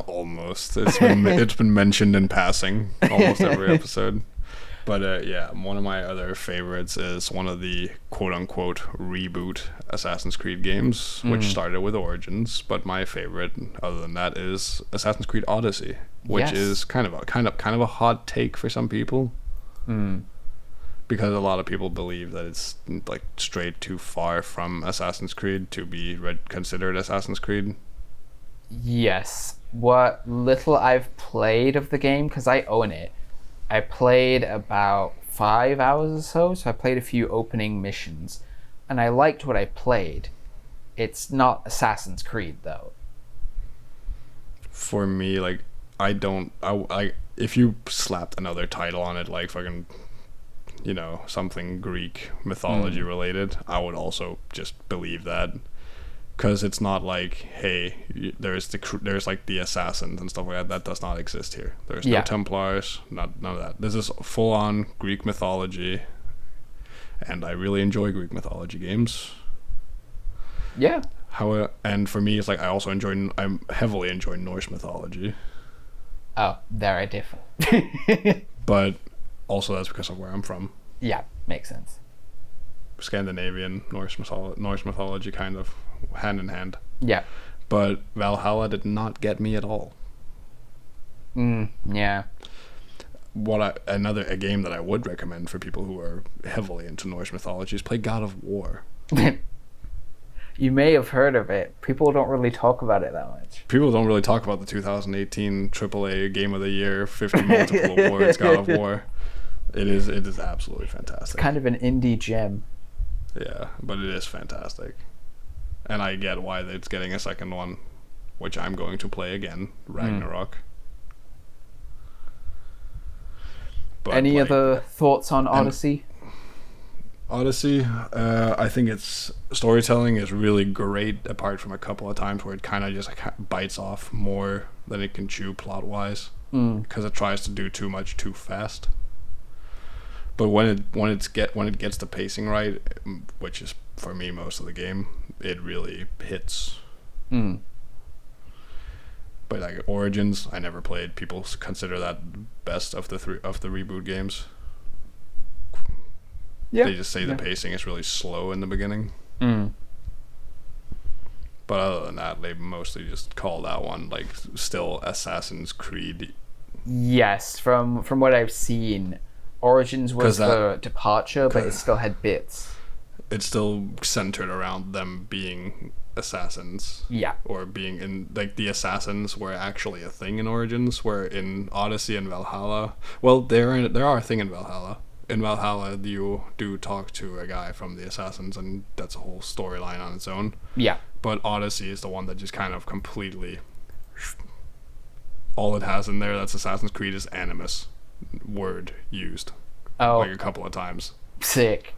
Almost. It's been mentioned in passing almost every episode. But yeah, one of my other favorites is one of the quote-unquote reboot Assassin's Creed games, which started with Origins. But my favorite, other than that, is Assassin's Creed Odyssey, which is kind of a hot take for some people, because a lot of people believe that it's like strayed too far from Assassin's Creed to be considered Assassin's Creed. Yes. What little I've played of the game, because I own it, I played about 5 hours or so I played a few opening missions, and I liked what I played. It's not Assassin's Creed, though. For me, like, if you slapped another title on it, like fucking, something Greek mythology related, I would also just believe that. Because it's not like, hey, there's like the assassins and stuff like that. That does not exist here. There's no Templars, none of that. This is full on Greek mythology, and I really enjoy Greek mythology games. Yeah. And for me, it's like I heavily enjoy Norse mythology. Oh, there I differ. But also that's because of where I'm from. Yeah, makes sense. Scandinavian Norse mythology, kind of hand in hand. Yeah. But Valhalla did not get me at all. Yeah. A game that I would recommend for people who are heavily into Norse mythology is play God of War. You may have heard of it. People don't really talk about it that much. People don't really talk about the 2018 AAA Game of the Year, 50 multiple awards, God of War. It is absolutely fantastic. It's kind of an indie gem. Yeah, but it is fantastic. And I get why it's getting a second one, which I'm going to play again, Ragnarok. But any other thoughts on Odyssey? Odyssey, I think its storytelling is really great, apart from a couple of times where it kind of just bites off more than it can chew plot-wise, because it tries to do too much too fast. But when it gets the pacing right, which is for me most of the game, it really hits. But like Origins, I never played. People consider that best of the reboot games. Yeah, they just say the pacing is really slow in the beginning. But other than that, they mostly just call that one like still Assassin's Creed. Yes, from what I've seen, Origins was the departure, but it still had bits. It's still centered around them being assassins. Yeah. Or being in, like, the assassins were actually a thing in Origins, where in Odyssey and Valhalla, well, there are a thing in Valhalla. In Valhalla, you do talk to a guy from the assassins, and that's a whole storyline on its own. Yeah. But Odyssey is the one that just kind of completely, all it has in there that's Assassin's Creed is Animus word used. Oh. Like a couple of times. Sick.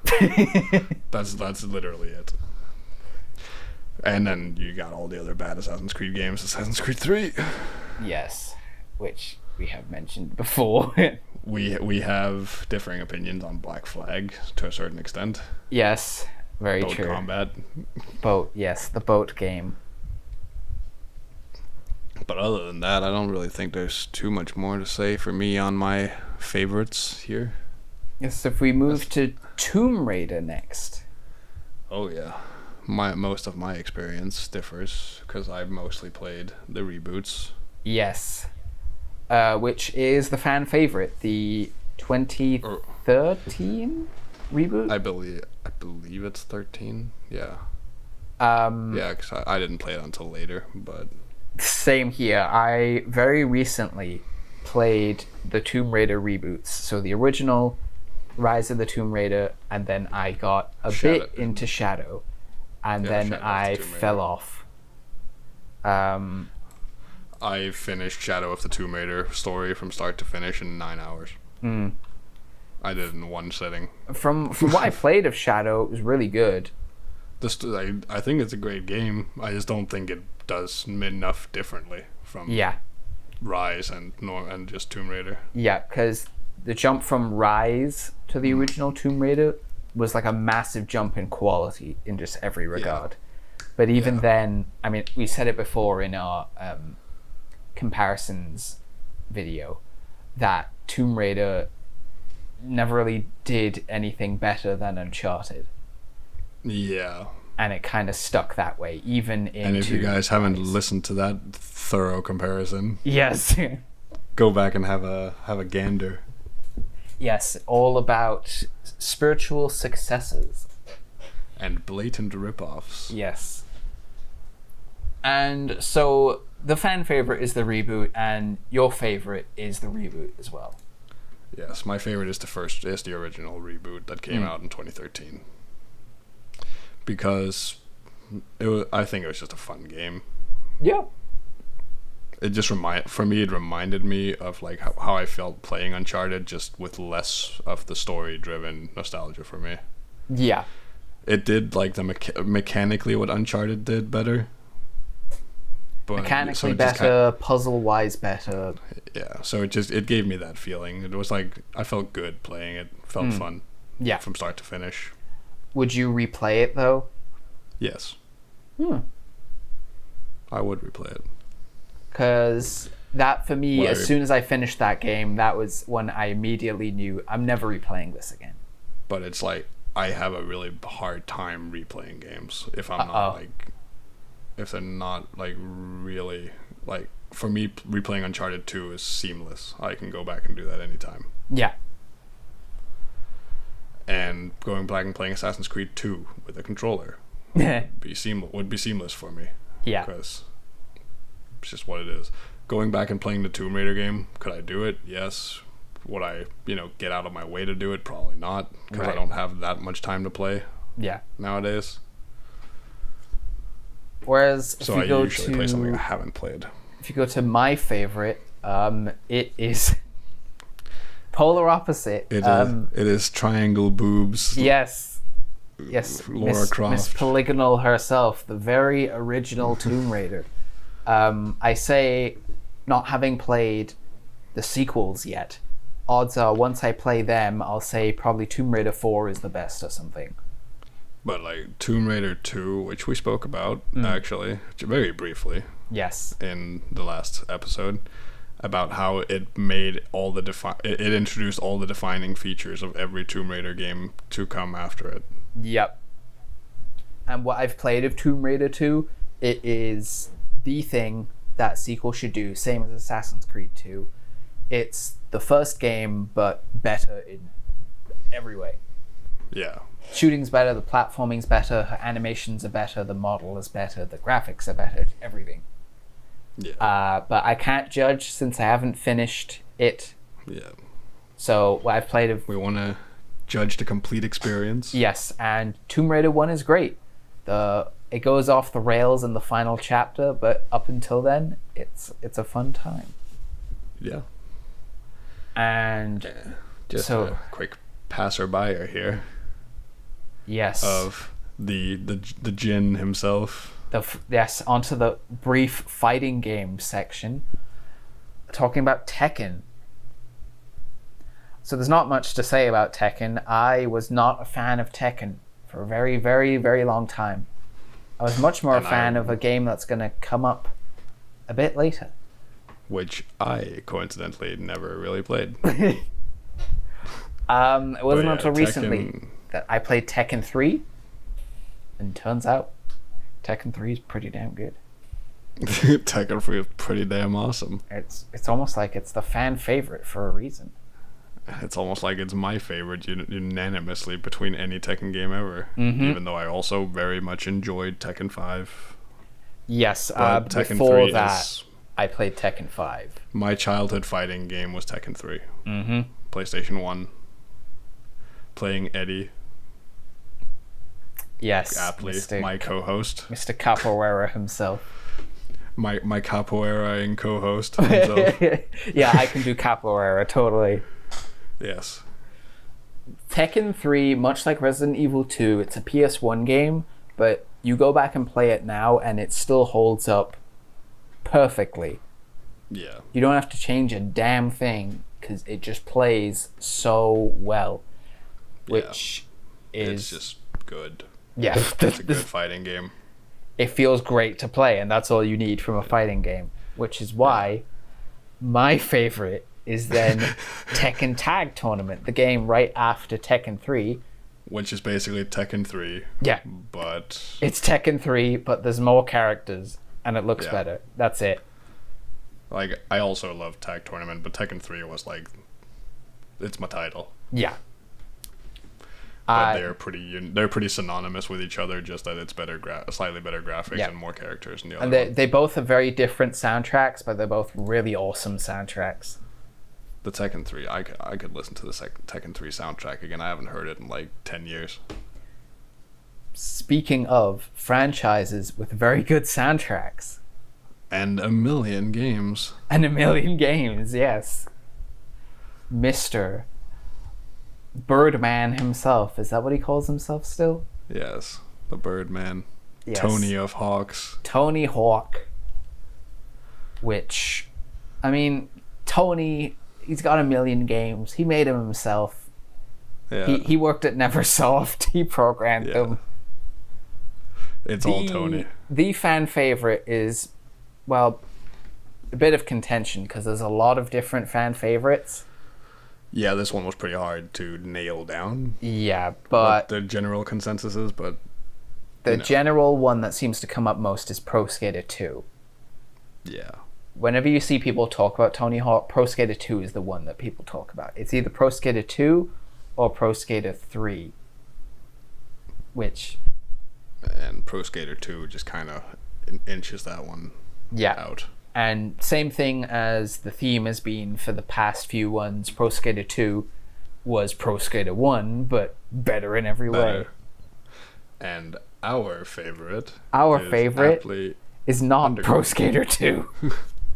That's literally it. And then you got all the other bad Assassin's Creed games, Assassin's Creed 3. Yes, which we have mentioned before. we have differing opinions on Black Flag to a certain extent. Yes, very boat true. Combat. Boat, yes, the boat game. But other than that, I don't really think there's too much more to say for me on my favorites here. Yes, if we move to Tomb Raider next. Oh yeah. Most of my experience differs because I've mostly played the reboots. Yes. Which is the fan favorite, the 2013 reboot? I believe it's 13. Yeah. Yeah, because I didn't play it until later, but... Same here. I very recently played the Tomb Raider reboots. So the original, Rise of the Tomb Raider, and then I got a bit into Shadow, and then I fell off. I finished Shadow of the Tomb Raider story from start to finish in 9 hours. I did it in one sitting. From what I played of Shadow, it was really good. I think it's a great game. I just don't think it does enough differently from Rise and just Tomb Raider. Yeah, because the jump from Rise to the original Tomb Raider was like a massive jump in quality in just every regard. But even then, I mean, we said it before in our comparisons video that Tomb Raider never really did anything better than Uncharted. Yeah. And it kind of stuck that way, even into And if you guys haven't Rise. listened to that thorough comparison, Yes. go back and have a gander. Yes, all about spiritual successes. And blatant rip-offs. Yes. And so the fan favorite is the reboot, and your favorite is the reboot as well. Yes, my favorite is the original reboot that came out in 2013. Because I think it was just a fun game. Yeah. It just it reminded me of like how I felt playing Uncharted, just with less of the story-driven nostalgia for me. Yeah. It did like the mechanically what Uncharted did better. But Mechanically it just better, puzzle-wise better. yeah, so it gave me that feeling. It was like I felt good playing it. Felt fun. Yeah. From start to finish. Would you replay it, though? Yes. I would replay it. Because that, for me, Well, as soon as I finished that game, that was when I immediately knew I'm never replaying this again. But it's like I have a really hard time replaying games if I'm if they're not like really like, for me replaying Uncharted 2 is seamless. I can go back and do that anytime. Yeah. And going back and playing Assassin's Creed 2 with a controller would be seamless for me. Yeah. Because it's just what it is. Going back and playing the Tomb Raider game, could I do it? Yes. Would I, get out of my way to do it? Probably not, because I don't have that much time to play Yeah. nowadays. Whereas So I usually play something I haven't played. if you go to my favorite, it is polar opposite. It is triangle boobs. Yes, Lara Miss Croft. Polygonal herself, the very original Tomb Raider. I say, not having played the sequels yet, odds are once I play them, I'll say probably Tomb Raider 4 is the best or something. But like Tomb Raider 2, which we spoke about actually very briefly Yes. in the last episode, about how it made all the it introduced all the defining features of every Tomb Raider game to come after it. Yep. And what I've played of Tomb Raider 2, it is the thing that sequel should do, same as Assassin's Creed 2. It's the first game, but better in every way. Yeah. Shooting's better, the platforming's better, her animations are better, the model is better, the graphics are better, everything. Yeah. But I can't judge since I haven't finished it. Yeah. So what I've played of... We want to judge the complete experience. Yes, and Tomb Raider 1 is great. It goes off the rails in the final chapter, but up until then, it's a fun time. Yeah. And Just so, a quick passerby here yes, of the Jin himself. yes, onto the brief fighting game section, talking about Tekken. So there's not much to say about Tekken. I was not a fan of Tekken for a very, very, very long time. I was much more a fan of a game that's going to come up a bit later. Which I coincidentally never really played. It wasn't until recently Tekken... that I played Tekken 3, and turns out Tekken 3 is pretty damn good. Tekken 3 is pretty damn awesome. It's almost like it's the fan favorite for a reason. It's almost like it's my favorite unanimously between any Tekken game ever. Even though I also very much enjoyed Tekken 5. Yes, But Tekken before 3 that, is... I played Tekken 5. My childhood fighting game was Tekken 3. Mm-hmm. PlayStation 1. Playing Eddie. Yes, Aptly, my co-host. Mr. Capoeira himself. My capoeira and co-host himself. Yeah, I can do Capoeira, totally. Yes. Tekken 3, much like Resident Evil 2, it's a PS1 game, but you go back and play it now and it still holds up perfectly. Yeah. You don't have to change a damn thing because it just plays so well. Which It's just good. Yeah. It's a good fighting game. It feels great to play, and that's all you need from a fighting game. Which is why my favorite is then Tekken Tag Tournament, the game right after Tekken 3. Which is basically Tekken 3. Yeah. But It's Tekken 3, but there's more characters, and it looks better. That's it. like, I also love Tag Tournament, but Tekken 3 was like, it's my title. Yeah. But they're pretty synonymous with each other, just that it's slightly better graphics and more characters in the other And one. they both have very different soundtracks, but they're both really awesome soundtracks. The Tekken 3, I could listen to the Tekken 3 soundtrack again. I haven't heard it in like 10 years. Speaking of franchises with very good soundtracks. And a million games. And a million games, yes. Mr. Birdman himself. Is that what he calls himself still? Yes, the Birdman. Yes. Tony of Hawks. Tony Hawk. Which, I mean, Tony, he's got a million games. He made them himself. Yeah. He worked at Neversoft. He programmed them. It's all Tony. The fan favorite is, well, a bit of contention because there's a lot of different fan favorites. Yeah, this one was pretty hard to nail down. Yeah, What but the general consensus is, but the general one that seems to come up most is Pro Skater 2. yeah. Whenever you see people talk about Tony Hawk, Pro Skater 2 is the one that people talk about. It's either Pro Skater 2 or Pro Skater 3. Which... And Pro Skater 2 just kind of inches that one out. And same thing as the theme has been for the past few ones. Pro Skater 2 was Pro Skater 1, but better in every way. And our favorite is not Underground. Pro Skater 2.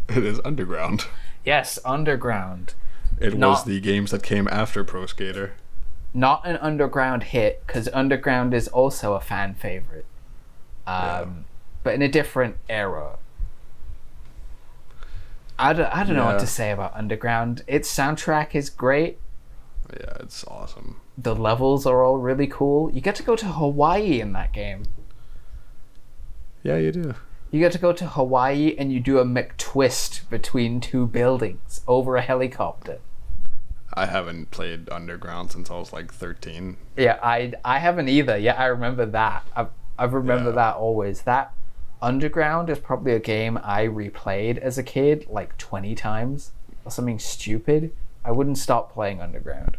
It is Underground. Yes, Underground. It was the games that came after Pro Skater. Not an Underground hit, because Underground is also a fan favorite. But in a different era. I don't know what to say about Underground. Its soundtrack is great. Yeah, it's awesome. The levels are all really cool. You get to go to Hawaii in that game. Yeah, you do. You get to go to Hawaii and you do a McTwist between two buildings over a helicopter. I haven't played Underground since I was like 13. Yeah, I haven't either. Yeah, I remember that. I remember that always. That Underground is probably a game I replayed as a kid like 20 times or something stupid. I wouldn't stop playing Underground.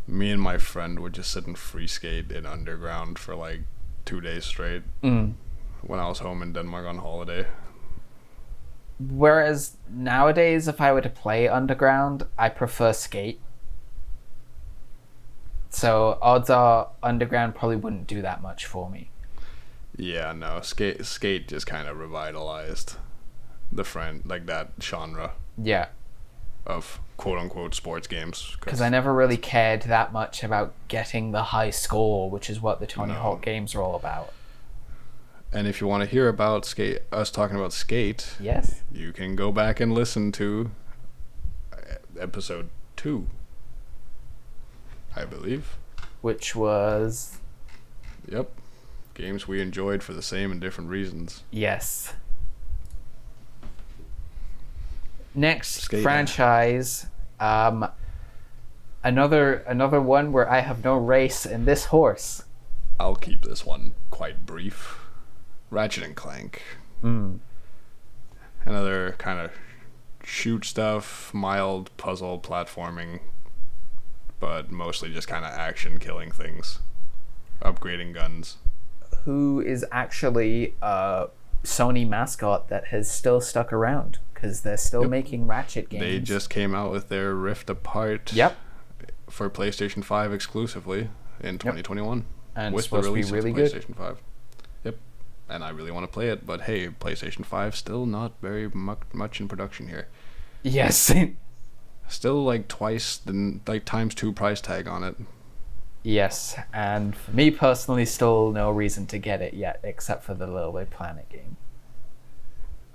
Me and my friend would just sit and free skate in Underground for like 2 days straight when I was home in Denmark on holiday. Whereas nowadays, if I were to play Underground, I prefer Skate. So odds are Underground probably wouldn't do that much for me. Yeah, no, skate just kind of revitalized that genre. Yeah. Of quote-unquote sports games. Because I never really cared that much about getting the high score, which is what the Tony Hawk games are all about. And if you want to hear about us talking about Skate, yes, you can go back and listen to episode 2, I believe. Which was... Yep. Games we enjoyed for the same and different reasons. Yes. Next Skate. franchise, another one where I have no race in this horse. I'll keep this one quite brief. Ratchet and Clank. Another kind of shoot stuff, mild puzzle platforming, but mostly just kind of action killing things, upgrading guns. Who is actually a Sony mascot that has still stuck around because they're still making Ratchet games. They just came out with their Rift Apart for PlayStation 5 exclusively in 2021. And with it's the supposed to be release really of good. PlayStation 5. Yep. And I really want to play it, but hey, PlayStation 5 still not very much in production here. Yes. Still like twice the like times 2 price tag on it. Yes, and for me personally, still no reason to get it yet, except for the Little Big Planet game.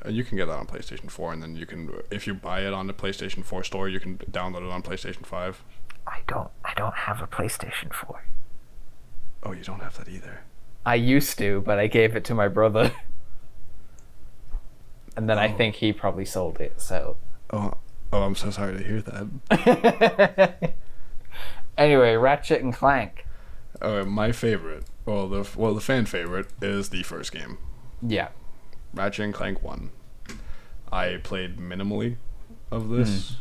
You can get that on PlayStation 4, and then you can, if you buy it on the PlayStation 4 store, you can download it on PlayStation 5. I don't have a PlayStation 4. Oh, you don't have that either. I used to, but I gave it to my brother. And then I think he probably sold it, so. Oh, I'm so sorry to hear that. Anyway, Ratchet and Clank. My favorite, the fan favorite is the first game. Yeah. Ratchet and Clank 1. I played minimally of this,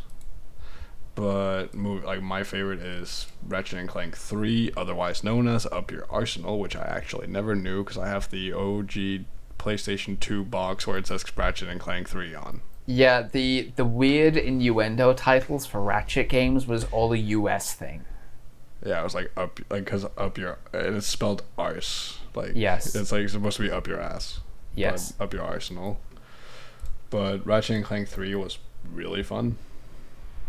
but my favorite is Ratchet and Clank 3, otherwise known as Up Your Arsenal, which I actually never knew because I have the OG PlayStation 2 box where it says Ratchet and Clank 3 on. Yeah, the weird innuendo titles for Ratchet games was all a US thing. Yeah, it was like because up your, and it's spelled arse. Like, yes, it's like supposed to be up your ass. Yes, Up your arsenal. But Ratchet and Clank 3 was really fun.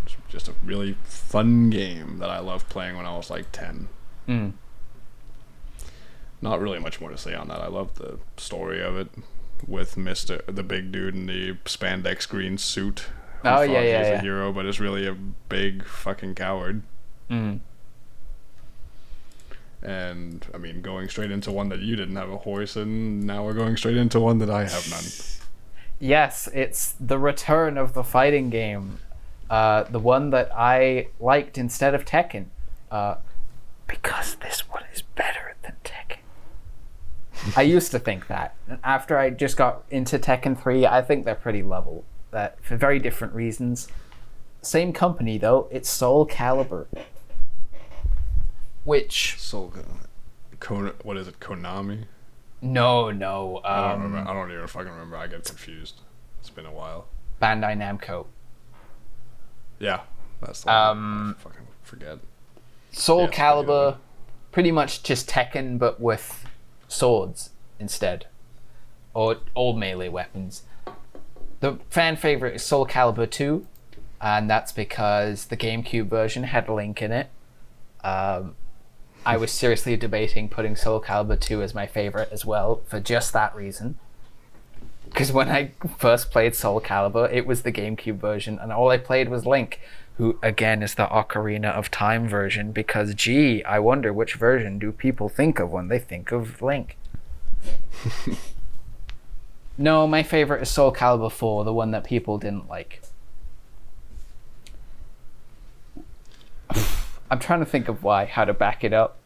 It's just a really fun game that I loved playing when I was like 10. Not really much more to say on that. I loved the story of it with the big dude in the spandex green suit. Oh He's yeah. a hero, but is really a big fucking coward. And I mean, going straight into one that you didn't have a horse in, now we're going straight into one that I have none. Yes, it's the return of the fighting game. The one that I liked instead of Tekken. Because this one is better than Tekken. I used to think that. After I just got into Tekken 3, I think they're pretty level. That for very different reasons. Same company though, it's Soul Calibur. Which what is it, Konami? No. I don't remember. I don't even fucking remember. I get confused. It's been a while. Bandai Namco. Yeah, that's the one. I fucking forget. Soul Calibur, pretty much just Tekken, but with swords instead, or old melee weapons. The fan favorite is Soul Calibur 2, and that's because the GameCube version had Link in it. I was seriously debating putting Soul Calibur 2 as my favorite as well, for just that reason. Because when I first played Soul Calibur, it was the GameCube version, and all I played was Link, who again is the Ocarina of Time version, because gee, I wonder which version do people think of when they think of Link. No, my favorite is Soul Calibur 4, the one that people didn't like. I'm trying to think of how to back it up.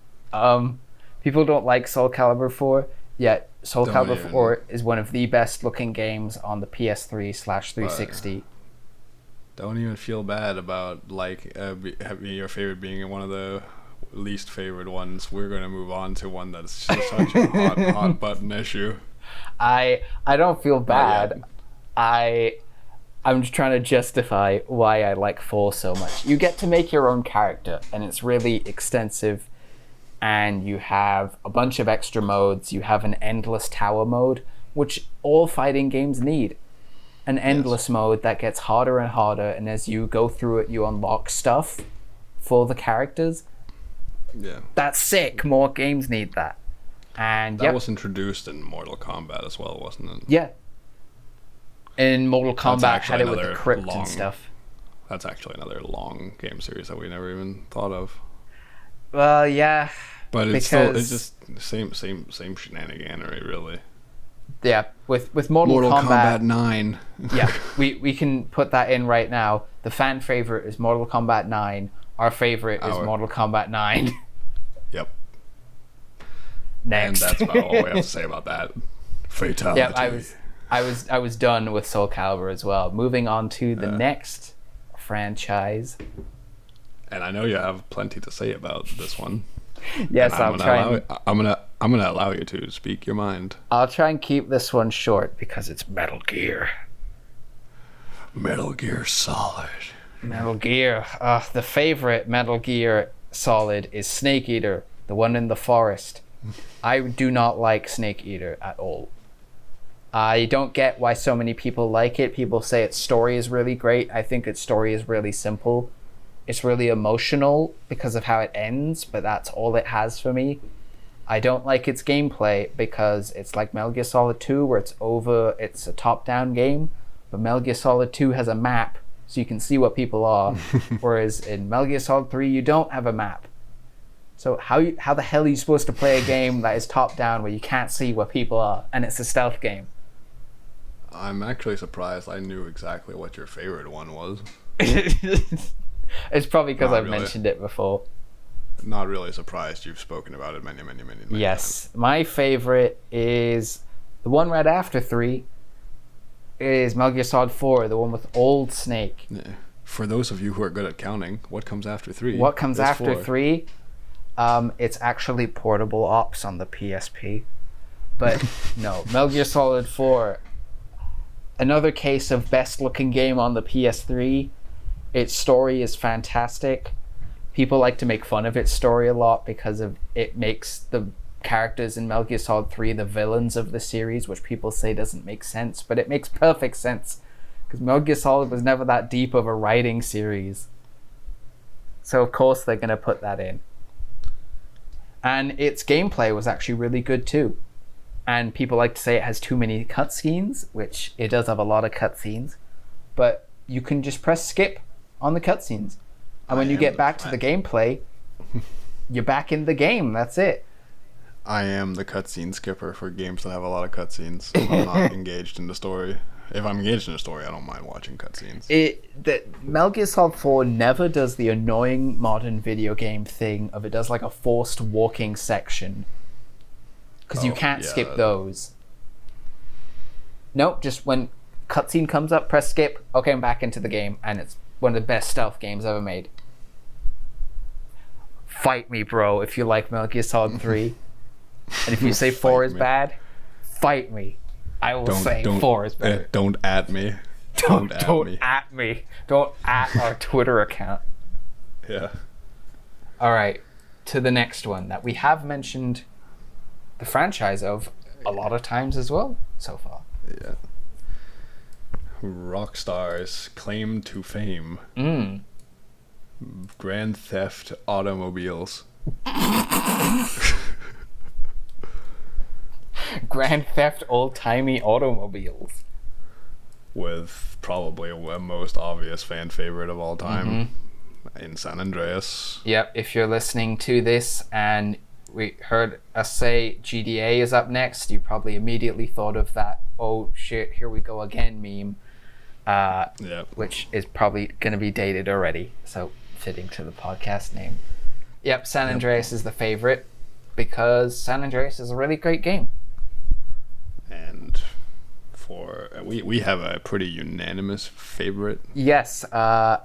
People don't like Soul Calibur 4, yet Soul Calibur 4 is one of the best looking games on the PS3/360. Don't even feel bad about having your favorite being one of the least favorite ones. We're gonna move on to one that's just such a hot button issue. I don't feel bad. I'm just trying to justify why I like 4 so much. You get to make your own character, and it's really extensive, and you have a bunch of extra modes. You have an endless tower mode, which all fighting games need. An endless mode that gets harder and harder, and as you go through it, you unlock stuff for the characters. Yeah. That's sick. More games need that. And that was introduced in Mortal Kombat as well, wasn't it? Yeah. In Mortal Kombat, had it with the crypt and stuff. That's actually another long game series that we never even thought of. Well, yeah. But it's just same shenaniganery, really. Yeah, with Mortal Kombat 9. Yeah, we can put that in right now. The fan favorite is Mortal Kombat 9. Our favorite is Mortal Kombat 9. Yep. Next. And that's about all we have to say about that. Fatality. Yeah, I was done with Soul Calibur as well. Moving on to the next franchise. And I know you have plenty to say about this one. Yes, I'm gonna allow you to speak your mind. I'll try and keep this one short because it's Metal Gear. Metal Gear Solid. Metal Gear. The favorite Metal Gear Solid is Snake Eater, the one in the forest. I do not like Snake Eater at all. I don't get why so many people like it. People say its story is really great. I think its story is really simple. It's really emotional because of how it ends, but that's all it has for me. I don't like its gameplay because it's like Metal Gear Solid 2 where it's a top-down game, but Metal Gear Solid 2 has a map so you can see what people are, whereas in Metal Gear Solid 3 you don't have a map. So how the hell are you supposed to play a game that is top-down where you can't see what people are and it's a stealth game? I'm actually surprised I knew exactly what your favorite one was. It's probably because Not I've really. mentioned it before. Not really surprised. You've spoken about it many Yes, my favorite is the one right after 3 is Metal Gear Solid 4, the one with Old Snake. times. Yeah. For those of you who are good at counting, what comes after 3? What comes There's after 4. 3? It's actually Portable Ops on the PSP. But no, Metal Gear Solid 4, another case of best looking game on the PS3. Its story is fantastic. People like to make fun of its story a lot because of it makes the characters in Metal Gear Solid 3 the villains of the series, which people say doesn't make sense, but it makes perfect sense because Metal Gear Solid was never that deep of a writing series. So of course they're going to put that in. And its gameplay was actually really good too. And people like to say it has too many cutscenes, which it does have a lot of cutscenes, but you can just press skip on the cutscenes. And when you get back to the gameplay, you're back in the game. That's it. I am the cutscene skipper for games that have a lot of cutscenes. I'm not engaged in the story. If I'm engaged in the story, I don't mind watching cutscenes. The Metal Gear Solid 4 never does the annoying modern video game thing of it does like a forced walking section. Because you can't skip those. Nope, just when cutscene comes up, press skip. Okay, I'm back into the game, and it's one of the best stealth games ever made. Fight me, bro, if you like Metal Gear Solid 3. And if you say 4 is bad, fight me. I will say 4 is better. Don't at me. Don't at me. Don't at our Twitter account. Yeah. All right, to the next one that we have mentioned the franchise of a lot of times as well so far. Yeah. Rockstar's claim to fame. Grand Theft Automobiles. Grand Theft old-timey automobiles. With probably a most obvious fan favorite of all time in San Andreas. Yep, if you're listening to this and we heard us say GDA is up next, you probably immediately thought of that, oh shit, here we go again meme, which is probably going to be dated already, so fitting to the podcast name. Yep, San Andreas is the favorite because San Andreas is a really great game. And we have a pretty unanimous favorite. Yes,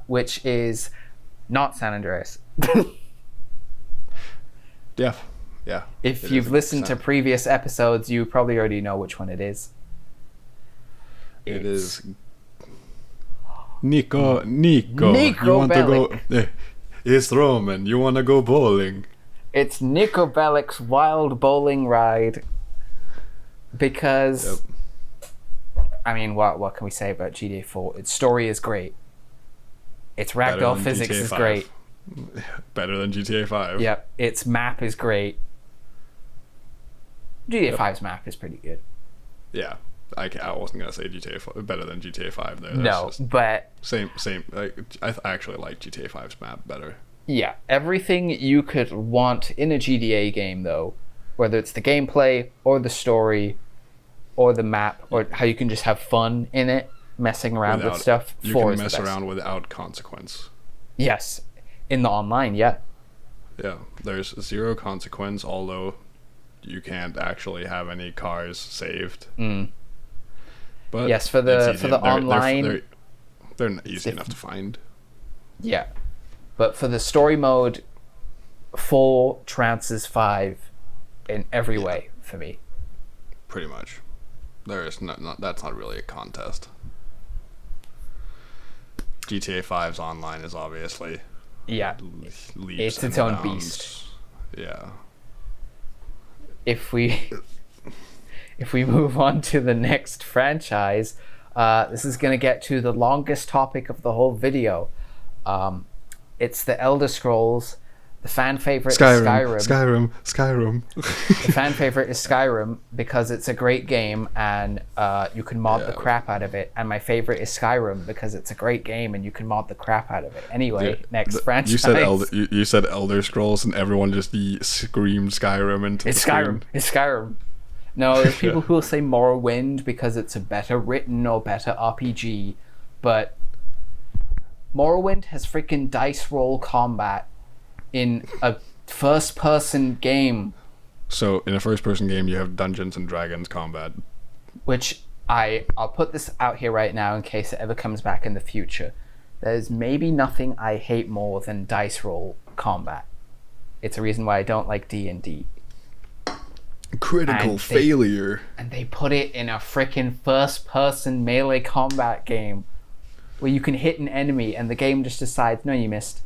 which is not San Andreas. Yeah. If you've listened to previous episodes, you probably already know which one it is. It is Nico. You want Bellic. to go? It's Roman. You want to go bowling? It's Nico Bellic's Wild Bowling Ride. Because, I mean, what can we say about GTA 4? Its story is great. Its ragdoll physics is great. Better than GTA 5. Yep. Its map is great. GTA 5's map is pretty good. Yeah. I wasn't going to say GTA 5, better than GTA 5 there. No, but... Same. Like, I actually like GTA 5's map better. Yeah. Everything you could want in a GTA game, though, whether it's the gameplay or the story or the map or how you can just have fun in it, messing around with stuff. You can mess around without consequence. Yes. In the online, yeah. Yeah. There's 0 consequence, although you can't actually have any cars saved. But yes, for the online... They're easy enough to find. Yeah. But for the story mode, 4 trounces 5 in every way for me. Pretty much. There is that's not really a contest. GTA 5's online is obviously it's its own beast. Yeah. If we move on to the next franchise, this is going to get to the longest topic of the whole video. It's the Elder Scrolls. The fan favorite is Skyrim. Skyrim. The fan favorite is Skyrim because it's a great game and you can mod the crap out of it. And my favorite is Skyrim because it's a great game and you can mod the crap out of it. Anyway, next franchise. You said Elder Scrolls and everyone just screamed Skyrim into it's the Skyrim. screen. It's Skyrim. No, there's people who will say Morrowind because it's a better written or better RPG, but Morrowind has freaking dice roll combat in a first-person game. So in a first-person game, you have Dungeons and Dragons combat, which I'll put this out here right now in case it ever comes back in the future. There's maybe nothing I hate more than dice roll combat. It's a reason why I don't like D&D. Critical failure. And they put it in a freaking first-person melee combat game where you can hit an enemy and the game just decides, no, you missed.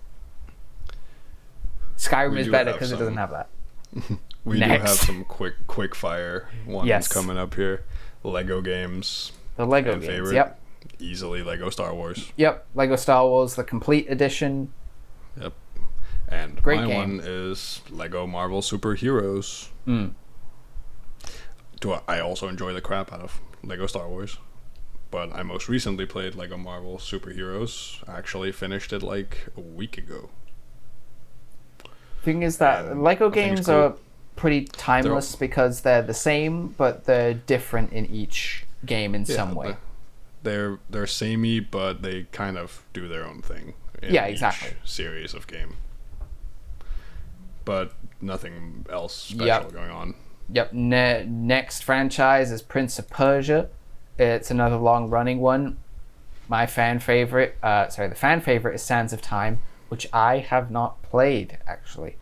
Skyrim is better because it doesn't have that. We do have some quick fire ones coming up here. Lego games. The Lego games, favorite, yep. Easily Lego Star Wars. Yep, Lego Star Wars, the complete edition. Yep. And great my game. one is Lego Marvel Super Heroes. I also enjoy the crap out of Lego Star Wars. But I most recently played Lego Marvel Super Heroes. I actually finished it like a week ago. Thing is that Lego games are pretty timeless because they're the same, but they're different in each game in some way. They're samey, but they kind of do their own thing in each series of game. But nothing else special going on. Yep. Next franchise is Prince of Persia. It's another long-running one. My fan favorite, the fan favorite is Sands of Time, which I have not played, actually.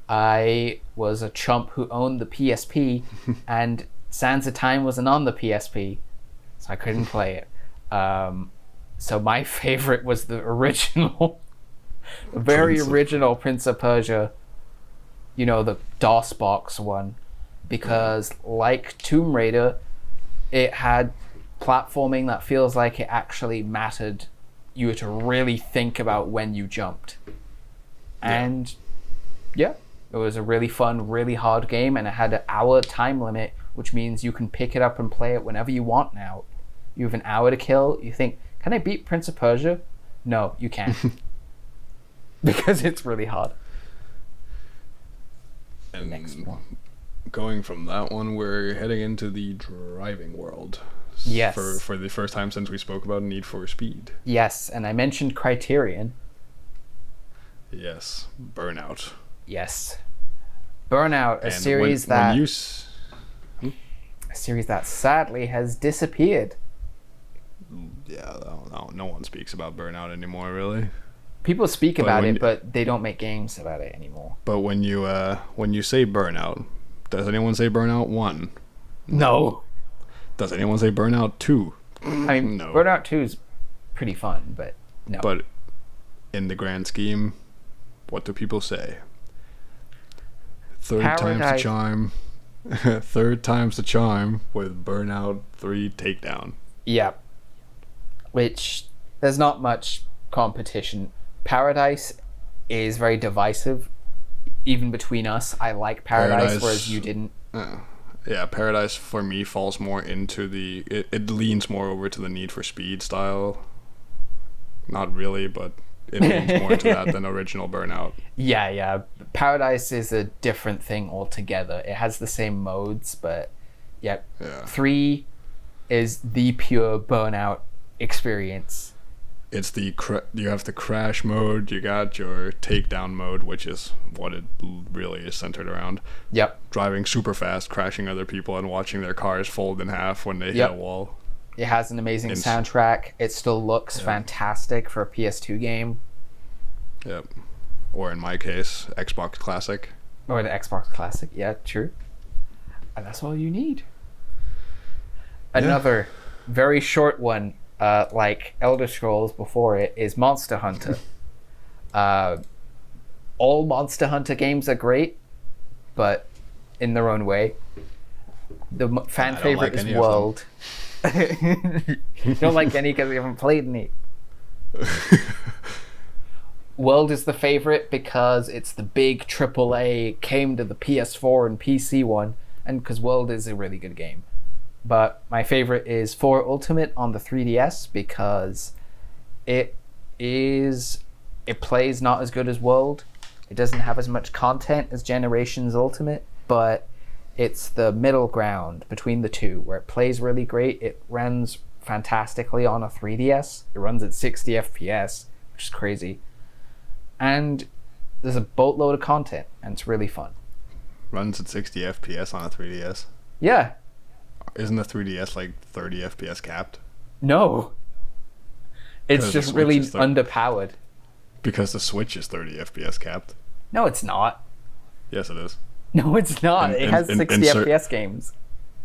I was a chump who owned the PSP, and Sands of Time wasn't on the PSP, so I couldn't play it. So my favorite was the original, the very original Prince of Persia, the DOS-box one, because like Tomb Raider, it had platforming that feels like it actually mattered. You had to really think about when you jumped. And it was a really fun, really hard game, and it had an hour time limit, which means you can pick it up and play it whenever you want now. You have an hour to kill. You think, can I beat Prince of Persia? No, you can't. Because it's really hard. And next one. Going from that one, we're heading into the driving world. Yes. For the first time since we spoke about Need for Speed. Yes, and I mentioned Criterion. Yes, Burnout. Yes. Burnout, a series that sadly has disappeared. Yeah, no one speaks about Burnout anymore, really. People speak about it, but they don't make games about it anymore. But when you say Burnout, does anyone say Burnout 1? No. Does anyone say Burnout 2? I mean, no. Burnout 2 is pretty fun, but no. But in the grand scheme, what do people say? Third time's the charm. Third time's the charm with Burnout 3 Takedown. Yeah. Which, there's not much competition. Paradise is very divisive, even between us. I like Paradise whereas you didn't. Yeah, Paradise for me falls more into it leans more over to the Need for Speed style. Not really, but it leans more into that than original Burnout. Yeah. Paradise is a different thing altogether. It has the same modes, but 3 is the pure Burnout experience. It's you have the crash mode, you got your takedown mode, which is what it really is centered around. Yep. Driving super fast, crashing other people, and watching their cars fold in half when they hit a wall. It has an amazing soundtrack. It still looks fantastic for a PS2 game. Yep. Or in my case, Xbox Classic. Or the Xbox Classic, yeah, true. And that's all you need. Another very short one, like Elder Scrolls before it, is Monster Hunter. All Monster Hunter games are great, but in their own way. The fan favorite is World. You don't like any because you haven't played any. World is the favorite because it's the big AAA, came to the PS4 and PC one, and because World is a really good game. But my favorite is 4 Ultimate on the 3DS because it plays not as good as World. It doesn't have as much content as Generations Ultimate, but it's the middle ground between the two where it plays really great. It runs fantastically on a 3DS. It runs at 60 FPS, which is crazy. And there's a boatload of content, and it's really fun. Runs at 60 FPS on a 3DS. Yeah. Isn't the 3DS like 30 FPS capped? No. It's just really underpowered. Because the Switch is 30 FPS capped. No, it's not. Yes, it is. No, it's not. It has 60 FPS games.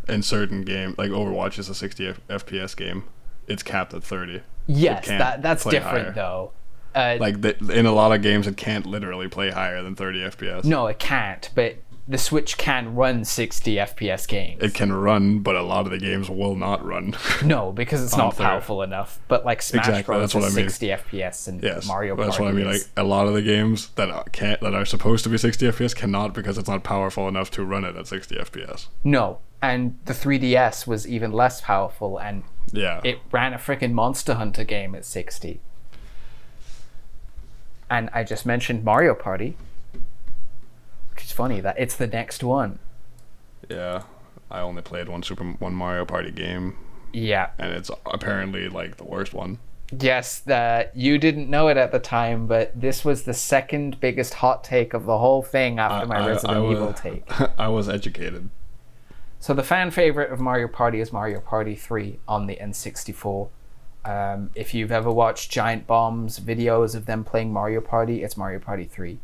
In certain games, like Overwatch is a 60 FPS game. It's capped at 30. Yes, that's different though. In a lot of games, it can't literally play higher than 30 FPS. No, it can't. But the Switch can run 60 FPS games. It can run, but a lot of the games will not run. No, because it's not powerful enough. But like Smash Bros. Is 60 FPS and Mario Party. That's what I mean. Like a lot of the games that are supposed to be 60 FPS cannot because it's not powerful enough to run it at 60 FPS. No, and the 3DS was even less powerful, and it ran a freaking Monster Hunter game at 60. And I just mentioned Mario Party, which is funny that it's the next one. Yeah, I only played one Mario Party game. Yeah, and it's apparently like the worst one. Yes, you didn't know it at the time, but this was the second biggest hot take of the whole thing after my Resident Evil take. I was educated. So the fan favorite of Mario Party is Mario Party 3 on the N64. If you've ever watched Giant Bomb's videos of them playing Mario Party, it's Mario Party 3.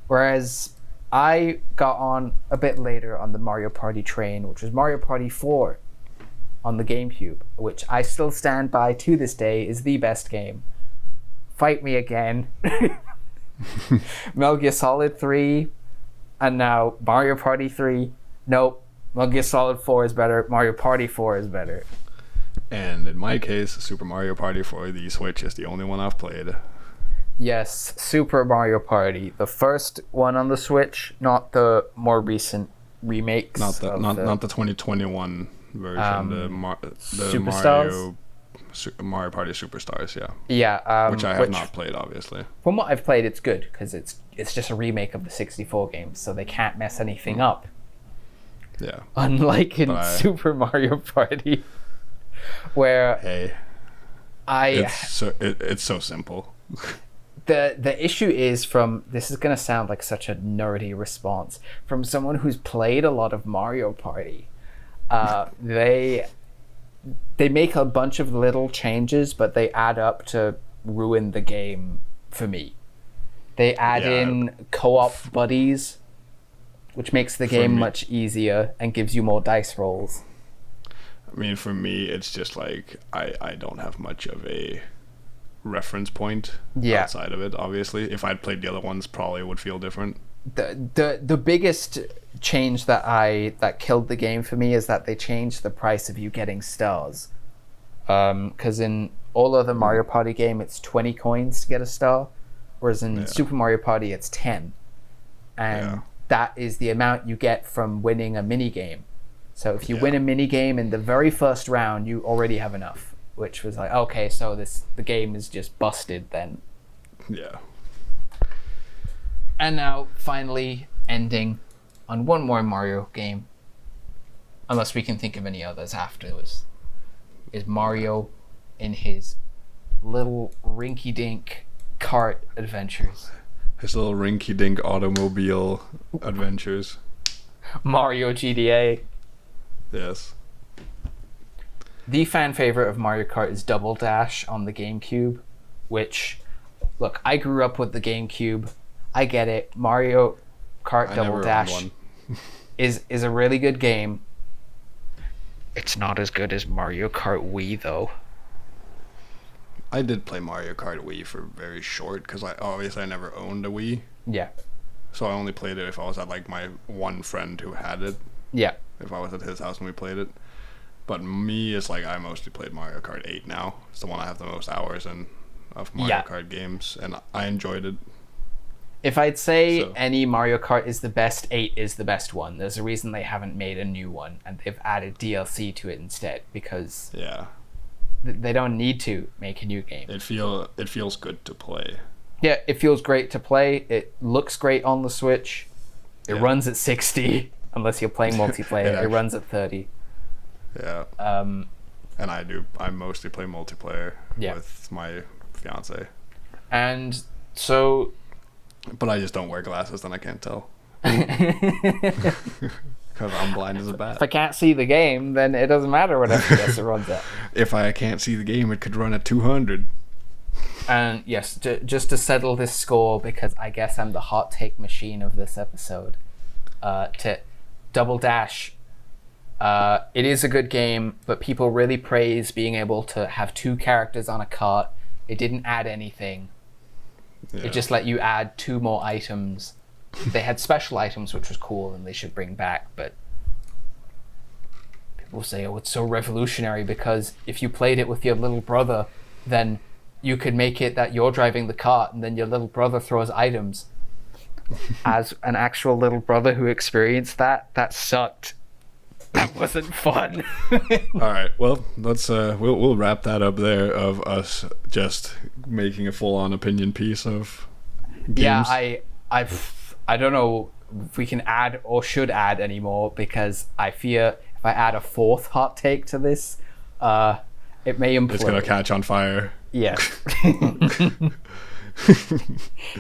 Whereas I got on a bit later on the Mario Party train, which was Mario Party 4 on the GameCube, which I still stand by to this day is the best game. Fight me again. Metal Gear Solid 3, and now Mario Party 3. Nope, Metal Gear Solid 4 is better. Mario Party 4 is better. And in my case, Super Mario Party for the Switch is the only one I've played. Yes, Super Mario Party, the first one on the Switch, not the more recent remakes. Not the 2021 version, the Mario Party Superstars, yeah. Yeah, which I have not played, obviously. From what I've played, it's good because it's just a remake of the 64 games, so they can't mess anything up. Yeah. Unlike in Super Mario Party, where it's so simple. The issue is this is gonna sound like such a nerdy response from someone who's played a lot of Mario Party. They make a bunch of little changes, but they add up to ruin the game for me. They add in co-op buddies, which makes the game much easier and gives you more dice rolls. I mean, for me, it's just like I don't have much of a reference point outside of it. Obviously, if I'd played the other ones, probably would feel different. The biggest change that killed the game for me is that they changed the price of you getting stars. Because in all other Mario Party game, it's 20 coins to get a star, whereas in Super Mario Party, it's 10, and that is the amount you get from winning a mini game. So if you win a mini game in the very first round, you already have enough. Which was like, okay, so the game is just busted then. Yeah. And now, finally, ending on one more Mario game, unless we can think of any others afterwards, is Mario in his little rinky-dink kart adventures. His little rinky-dink automobile adventures. Mario GDA. Yes. The fan favorite of Mario Kart is Double Dash on the GameCube, which, look, I grew up with the GameCube. I get it. Mario Kart Double Dash is a really good game. It's not as good as Mario Kart Wii, though. I did play Mario Kart Wii for very short, because I never owned a Wii. Yeah. So I only played it if I was at like my one friend who had it. Yeah. If I was at his house and we played it. But me, it's like I mostly played Mario Kart 8 now. It's the one I have the most hours in of Mario Kart games, and I enjoyed it. If I'd say So- any Mario Kart is the best, 8 is the best one. There's a reason they haven't made a new one, and they've added DLC to it instead, because Yeah, they don't need to make a new game. it feels good to play. Yeah, it feels great to play. It looks great on the Switch. It Yeah. runs at 60, unless you're playing multiplayer. Yeah. It runs at 30. Yeah, and I mostly play multiplayer Yeah. with my fiance, And so but I just don't wear glasses, then I can't tell. Because I'm blind as a bat. if I can't see the game, then it doesn't matter what FPS it runs at. If I can't see the game, it could run at 200. And yes, just to settle this score, because I guess I'm the hot take machine of this episode, to Double Dash, it is a good game, but people really praise being able to have 2 characters on a cart. It didn't add anything. Yeah. It just let you add 2 more items. They had special items, which was cool, and they should bring back, but people say, oh, it's so revolutionary, because if you played it with your little brother, then you could make it that you're driving the cart, and then your little brother throws items. As an actual little brother who experienced that sucked. That wasn't fun. All right. Well, let's we'll wrap that up there of us just making a full-on opinion piece of games. Yeah, I don't know if we can add or should add anymore, because I fear if I add a 4th hot take to this, it may implode. It's gonna catch on fire. Yes.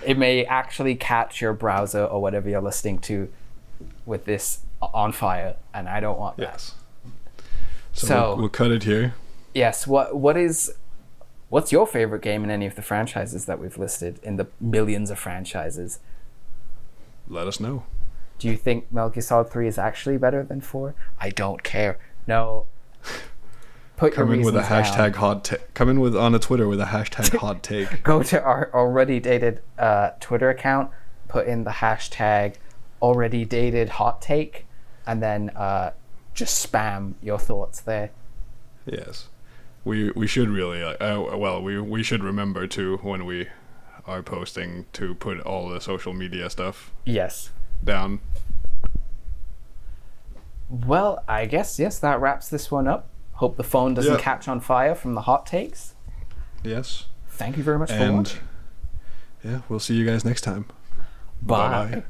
It may actually catch your browser or whatever you're listening to with this on fire, and I don't want that. Yes. So- So we'll cut it here. Yes, what's your favorite game in any of the franchises that we've listed, in the millions of franchises? Let us know. Do you think Metal Gear Solid 3 is actually better than 4? I don't care. No. Put your Come in with a reasons down. hashtag hot take. Come in with on a Twitter with a hashtag hot take. Go to our already dated Twitter account, put in the hashtag already dated hot take, and then just spam your thoughts there. Yes. We should really we should remember to, when we are posting, to put all the social media stuff Yes. down. Well, I guess, yes, that wraps this one up. Hope the phone doesn't Yeah. catch on fire from the hot takes. Yes. Thank you very much for And watching. yeah, we'll see you guys next time. Bye. Bye-bye.